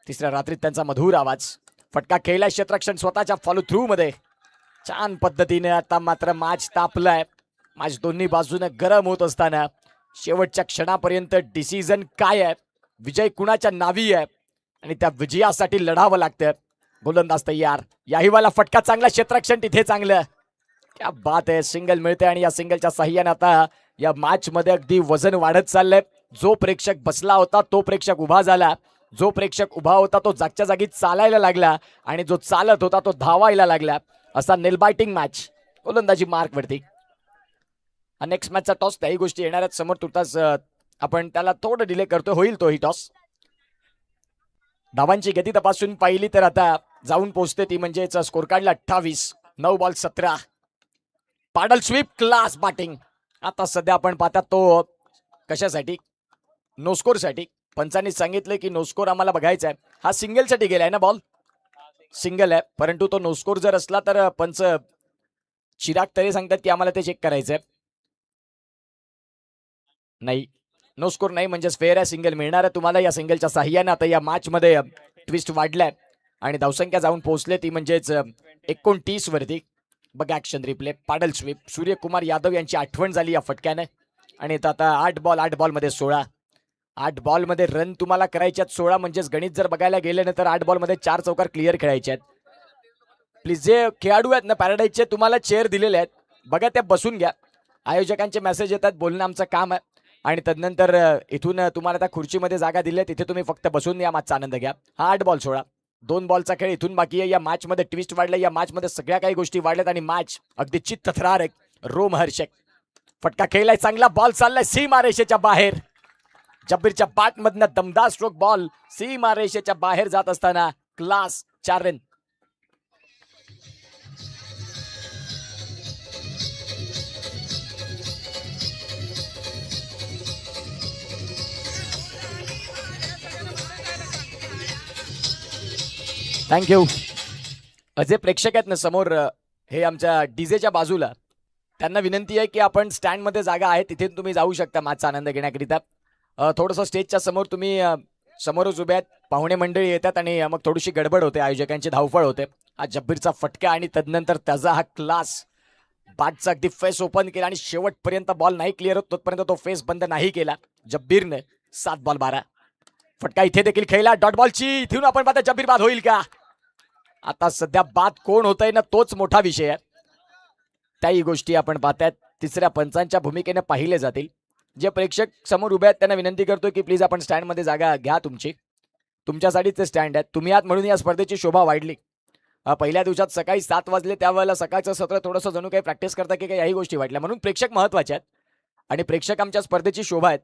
तिसऱ्या रात्रीत त्यांचा मधुर आवाज. फटका खेळलाय क्षेत्ररक्षण स्वतःच्या फॉलो थ्रू मध्ये. छान पद्धतीने आता मात्र मॅच तापलाय. मॅच दोन्ही बाजूने गरम होत असताना शेवटच्या क्षणापर्यंत डिसिजन काय आहे, विजय कुणाच्या नावी आहे आणि त्या विजयासाठी लढावं लागतं. गोलंदाज तयार. याही वाला फटका चांगला, क्षेत्ररक्षण तिथे चांगलं. क्या बात आहे. सिंगल मिळते आणि या सिंगलच्या साह्याने आता या मॅच मध्ये अगदी वजन वाढत चाललंय. जो प्रेक्षक बसला होता तो प्रेक्षक उभा झाला, जो प्रेक्षक उभा होता तो जागच्या जागी चालायला लागला आणि जो चालत होता तो धावायला लागला. असा नेल बायटिंग मॅच. गोलंदाजी मार्क वरती. नेक्स्ट मॅचचा टॉस त्याही गोष्टी येणार आहेत समोर. तुर्तास आपण त्याला थोडं डिले करतो. होईल तोही टॉस. धावांची गती तपासून पाहिली तर आता जाऊन पोहोचते ती म्हणजेच स्कोर कार्डला 28. 9 ball 17. Paddle sweep, class batting. आता सध्या आपण पाहतात तो कशासाठी, नो स्कोर साठी. पंचांनी सांगितलं की नो स्कोर आम्हाला बघायचा आहे. हा सिंगल साठी गेलाय ना बॉल, सिंगल आहे, परंतु तो नो स्कोर जर असला तर पंच चिराग तरी सांगतात की आम्हाला ते चेक करायचंय. नाही, नो स्कोर नाही म्हणजेच फेअर आहे. सिंगल मिळणार आहे तुम्हाला या सिंगलच्या साह्याने. आता या मॅच मध्ये ट्विस्ट वाढलाय आणि धावसंख्या जाऊन पोहोचले ती म्हणजेच 29 वरती. बघा action replay. Paddle sweep. Suryakumar Yadav यांची आठवण झाली या फटक्याने. आणि आता 8 बॉल मध्ये 16. 8 बॉल मध्ये रन तुम्हाला करायचे आहेत 16. म्हणजेच गणित जर बघायला गेले ना तर 8 बॉल मध्ये 4 चौकार क्लिअर खेळायचे आहेत. प्लीज जे खेळाडू आहेत ना पॅराडाईजचे, तुम्हाला चेअर दिलेले आहेत बघा, त्या बसून घ्या. आयोजकांचे मेसेज येतात, बोलणं आमचं काम आहे. आणि तदनंतर इथून तुम्हाला त्या खुर्चीमध्ये जागा दिली आहे, तिथे तुम्ही फक्त बसून या मॅचचा आनंद घ्या. हा 8 बॉल 16. 2 बॉलचा खेळ इथून बाकी आहे. या मॅच मध्ये ट्विस्ट वाढलाय, या मॅच मध्ये सगळ्या काही गोष्टी वाढल्यात आणि मॅच अगदी चित्तथरारक, रोमहर्षक. फटका खेळलाय चांगला, बॉल चाललाय सीमारेषेच्या बाहेर. जब्बीरच्या बॅट मधनं दमदार स्ट्रोक, बॉल सीमारेषेच्या बाहेर जात असताना क्लास 4 रन. थँक्यू. जे प्रेक्षक आहेत ना समोर, हे आमच्या डीजेच्या बाजूला, त्यांना विनंती आहे की आपण स्टँड मध्ये जागा आहे तिथे तुम्ही जाऊ शकता मॅचचा आनंद घेण्याकरिता. थोडंसं स्टेजच्या समोर तुम्ही समोरच उभे आहेत. पाहुणे मंडळी येतात आणि मग थोडीशी गडबड होते, आयोजकांची धावपळ होते. हा जब्बीरचा फटका आणि तदनंतर त्याचा हा क्लास. बॅटचा अगदी फेस ओपन केला आणि शेवटपर्यंत बॉल नाही क्लिअर होत तोपर्यंत तो फेस बंद नाही केला जब्बीरने. 7 बॉल 12. फटका इथे देखील खेळला डॉट बॉलची. इथून आपण पाहता जब्बीर बाद होईल का. आता सध्या बाद कोण होतंय ना तोच मोठा विषय आहे. त्याही गोष्टी आपण पाहतायत तिसऱ्या पंचांच्या भूमिकेने पाहिले जातील. जे प्रेक्षक समोर उभे आहेत त्यांना विनंती करतोय की प्लीज आपण स्टँड मध्ये जागा घ्या तुमची. तुमच्यासाठीच ते स्टँड आहेत, तुम्ही आहात म्हणून या स्पर्धेची शोभा वाढली. पहिल्या दिवसात सकाळी 7 वाजले त्यावेळेला सकाळचं सत्र थोडंसं जणू काही प्रॅक्टिस करता की काही याही गोष्टी वाटल्या. म्हणून प्रेक्षक महत्वाचे आहेत आणि प्रेक्षक आमच्या स्पर्धेची शोभा आहेत.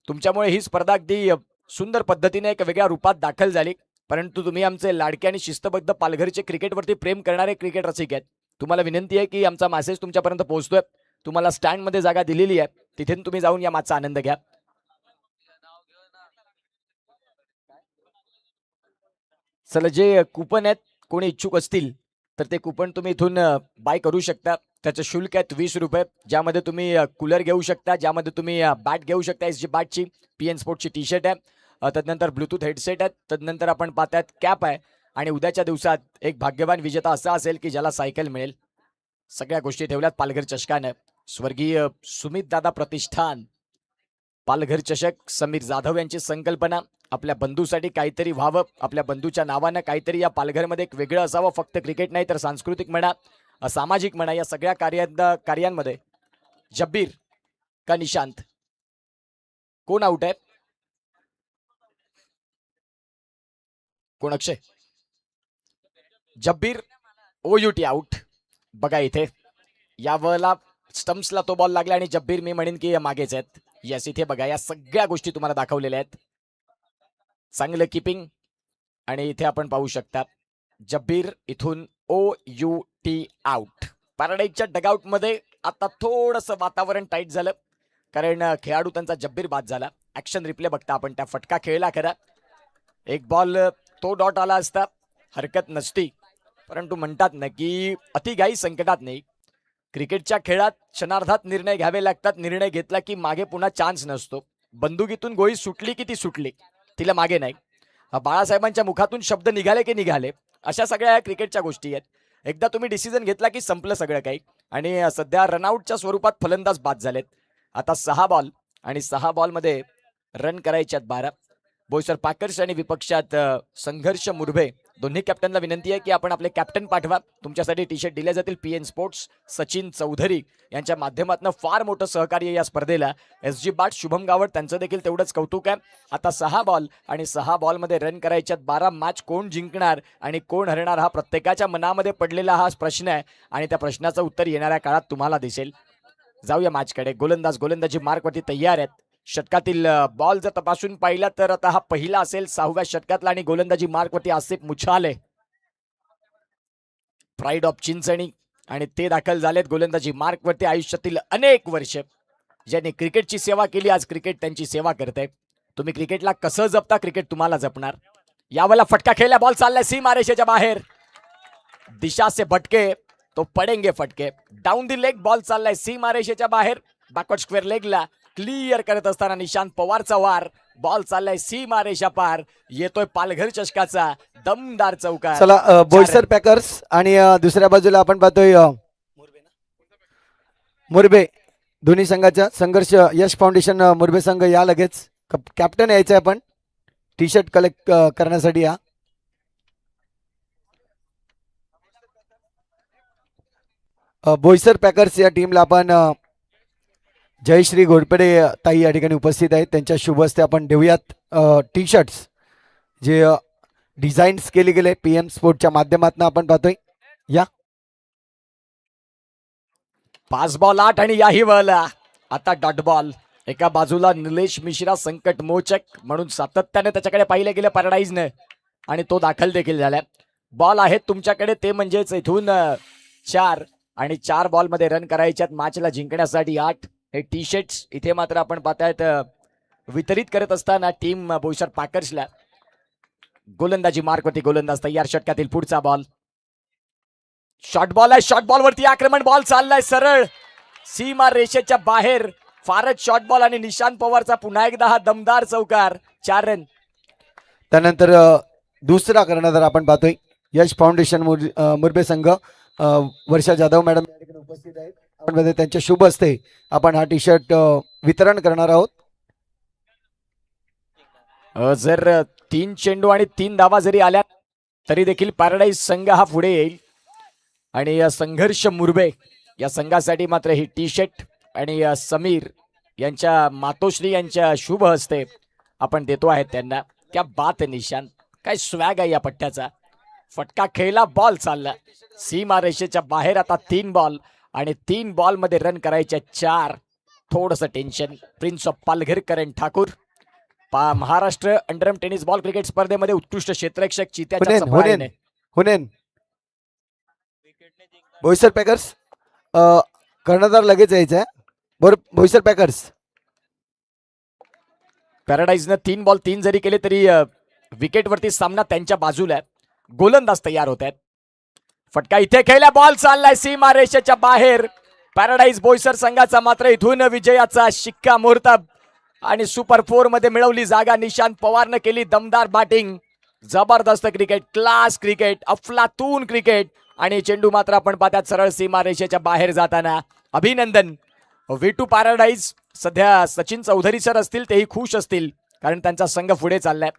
तुमच्यामुळे ही स्पर्धा अगदी सुंदर पद्धतीने एक वेगळ्या रूपात दाखल झाली. परंतु तुम्ही आमचे लाडके आणि शिस्तबद्ध पालघरचे क्रिकेटवरती प्रेम करणारे क्रिकेट रसिक आहेत. तुम्हाला विनंती आहे की आमचा मेसेज तुमच्यापर्यंत पोहोचतोय. तुम्हाला स्टँड मध्ये जागा दिलेली आहे, तिथे तुम्ही जाऊन या मॅचचा आनंद घ्या. चला, जे कुपन आहेत कोणी इच्छुक असतील तर ते कुपन तुम्ही इथून बाय करू शकता. त्याचं शुल्क आहे 20 रुपये, ज्यामध्ये तुम्ही कूलर घेऊ शकता, ज्यामध्ये तुम्ही बॅट घेऊ शकता. एसजी बॅटची, पीएन स्पोर्टची टी शर्ट आहे, तदनंतर ब्लूटूथ हेडसेट आहेत, तदनंतर आपण पाहतात कॅप आहे. आणि उद्याच्या दिवसात एक भाग्यवान विजेता असा असेल की ज्याला सायकल मिळेल. सगळ्या गोष्टी ठेवल्यात पालघर चषकानं. स्वर्गीय सुमित दादा प्रतिष्ठान, पालघर चषक, समीर जाधव यांची संकल्पना. आपल्या बंधूसाठी काहीतरी व्हावं, आपल्या बंधूच्या नावानं काहीतरी या पालघरमध्ये एक वेगळं असावं. फक्त क्रिकेट नाही तर सांस्कृतिक म्हणा, सामाजिक म्हणा, या सगळ्या कार्यांमध्ये जब्बीर का निशांत, कोण आउट आहे, कोण अक्षय, जब्बीर ओयूटी आउट. बघा इथे यावेळेला स्टम्प्सला तो बॉल लागला आणि जब्बीर मी म्हणेन की मागेच आहेत. यस, इथे बघा या सगळ्या गोष्टी तुम्हाला दाखवलेल्या आहेत. चांगलं किपिंग आणि इथे आपण पाहू शकता जब्बीर इथून OUT आउट. पॅराडाईजच्या डगआउट मध्ये आता थोडंसं वातावरण टाईट झालं कारण खेळाडू त्यांचा जब्बीर बाद झाला. ऍक्शन रिप्ले बघता आपण. त्या फटका खेळला खरा, एक बॉल तो डॉट आला असता हरकत नसती, परंतु म्हणतात ना की अतिघाई संकटात नाही. क्रिकेटच्या खेळात क्षणार्धात निर्णय घ्यावे लागतात. निर्णय घेतला की मागे पुन्हा चान्स नसतो. बंदुकीतून गोळी सुटली की ती सुटली, तिला मागे नाही. बाळासाहेबांच्या मुखातून शब्द निघाले की निघाले, अशा सगळ्या क्रिकेटच्या गोष्टी आहेत. एकदा तुम्ही डिसिजन घेतला की संपलं सगळं काही. आणि सध्या रनआउटच्या स्वरूपात फलंदाज बाद झालेत. आता 6 बॉल आणि 6 बॉलमध्ये रन करायच्यात 12. बोईसर पॅकर्स आणि विपक्षात संघर्ष मुरभे दोन्ही कॅप्टनला विनंती आहे की आपण आपले कॅप्टन पाठवा. तुमच्यासाठी टी शर्ट दिले जातील. PN स्पोर्ट्स सचिन चौधरी यांच्या माध्यमातून फार मोठं सहकार्य या स्पर्धेला. SG बाट शुभम गावड त्यांचं देखील तेवढंच कौतुक आहे. आता 6 बॉल आणि 6 बॉलमध्ये रन करायच्यात 12. मॅच कोण जिंकणार आणि कोण हरणार हा प्रत्येकाच्या मनामध्ये पडलेला हा प्रश्न आहे आणि त्या प्रश्नाचं उत्तर येणाऱ्या काळात तुम्हाला दिसेल. जाऊया मॅचकडे. गोलंदाजी मार्कवरती तयार आहेत. षटकातील बॉल जर तपासून पाहिला तर आता हा पहिला असेल 6व्या षटकातला आणि गोलंदाजी मार्कवरती आसिफ मुछाले, प्राईड ऑफ चिंचणी, आणि ते दाखल झालेत गोलंदाजी मार्कवरती. आयुष्यातील अनेक वर्ष ज्यांनी क्रिकेटची सेवा केली, आज क्रिकेट त्यांची सेवा करते. तुम्ही क्रिकेटला कसं जपता, क्रिकेट तुम्हाला जपणार. यावेळेला फटका खेळला, बॉल चाललाय सीमारेषेच्या बाहेर. दिशा से भटके तो पडेंगे फटके. डाऊन दी लेग बॉल चाललाय सीमारेषेच्या बाहेर. बॅकवर्ड स्क्वेअर लेगला क्लिअर करत असताना निशांत पवारचा वार. बॉल चाललाय सीमारेषा पार. येतोय पालघर चषकाचा दमदार चौकार. चला बोईसर पॅकर्स आणि दुसऱ्या बाजूला आपण पाहतोय मुरबे. दोन्ही संघाचा संघर्ष. यश फाउंडेशन मुरबे संघ या लगेच. कॅप्टन यायचंय आपण टी शर्ट कलेक्ट करण्यासाठी. बोईसर पॅकर्स या टीमला आपण जयश्री घोडपडे ताई या ठिकाणी उपस्थित आहेत. त्यांच्या शुभ हस्ते आपण देऊयात टी शर्ट्स जे डिझाईन्स केले गेले PM स्पोर्टच्या माध्यमातून. आपण पाहतोय या 5 बॉल 8 आणि याही वळला. आता डॉट बॉल. एका बाजूला निलेश मिश्रा संकट मोचक म्हणून सातत्याने त्याच्याकडे पाहिले गेले पॅराडाईजने आणि तो दाखल देखील झाला. बॉल आहेत तुमच्याकडे ते म्हणजेच इथून 4 आणि 4 बॉलमध्ये रन करायच्यात मॅचला जिंकण्यासाठी 8. हे टी शर्ट्स इथे मात्र आपण पाहतायत वितरित करत असताना टीम बोईसर पॅकर्सला. गोलंदाजी मार्कवरती गोलंदाज तयार. षटकातील पुढचा बॉल. शॉर्ट बॉल आहे. शॉर्ट बॉलवरती आक्रमण. बॉल चाललाय सरळ सीमा रेषेच्या बाहेर. फारच शॉर्ट बॉल आणि निशांत पवारचा पुन्हा एकदा हा दमदार चौकार. 4 रन. त्यानंतर दुसरा कर्णधार आपण पाहतोय यश फाउंडेशन मुरबे संघ. वर्षा जाधव मॅडम या ठिकाणी उपस्थित आहेत. आपण त्यांच्या शुभ हस्ते आपण हा टी शर्ट वितरण करणार आहोत. जर 3 चेंडू आणि 3 धावा जरी आल्या तरी देखील पॅराडाईज संघ हा पुढे येईल. आणि संघर्ष मुरबे या संघासाठी मात्र ही टी शर्ट आणि समीर यांच्या मातोश्री यांच्या शुभ हस्ते आपण देतो आहेत त्यांना. क्या बात निशांत, काय स्वॅग आहे या पट्ट्याचा. फटका खेळला, बॉल चालला सीमा रेषेच्या बाहेर. आता 3 बॉल आणि 3 बॉलमध्ये रन करायचे 4. थोडंसं tension. Prince of Palghar Karan Thakur Maharashtra underarm tennis ball cricket स्पर्धेमध्ये उत्कृष्ट क्षेत्ररक्षक चित्याच्या चपळाईने. हुनेन बोईसर पॅकर्स कर्णधार लगेच यायचा. बोईसर पॅकर्स पॅराडाईजनं 3 बॉल 3 जरी केले तरी विकेटवरती सामना त्यांच्या बाजूला आहे. गोलंदाज तयार होत आहेत. फटका इथे खेळला, बॉल चाललाय सीमा रेषेच्या बाहेर. पॅराडाईज बोईसर संघाचा मात्र इथून विजयाचा शिक्कामोर्तब आणि सुपर 4 मध्ये मिळवली जागा. निशांत पवारनं केली दमदार बॅटिंग. जबरदस्त क्रिकेट, क्लास क्रिकेट, अफलातून क्रिकेट आणि चेंडू मात्र आपण पाहतात सरळ सीमा रेषेच्या बाहेर जाताना. अभिनंदन V2 पॅराडाईज. सध्या सचिन चौधरी सर असतील तेही खुश असतील कारण त्यांचा संघ पुढे चाललाय.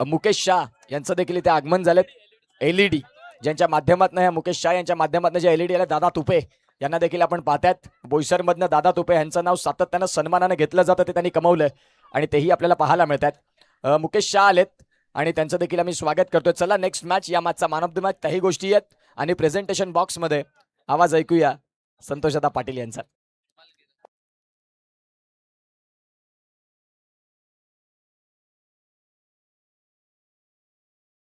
मुकेश शाह यांचं देखील इथे आगमन झालेत. LED ज्यांच्या माध्यमातून ह्या मुकेश शाह यांच्या माध्यमातून जे LED आले दादा तुपे यांना देखील आपण पाहतात. बोईसरमधनं दादा तुपे यांचं नाव सातत्यानं सन्मानानं घेतलं जातं, ते त्यांनी कमवलं आणि तेही आपल्याला पाहायला मिळतात. मुकेश शाह आलेत आणि त्यांचं देखील आम्ही स्वागत करतोय. चला नेक्स्ट मॅच, या मॅचचा मॅन ऑफ द मॅच त्याही गोष्टी आहेत आणि प्रेझेंटेशन बॉक्समध्ये आवाज ऐकूया संतोषदा पाटील यांचा.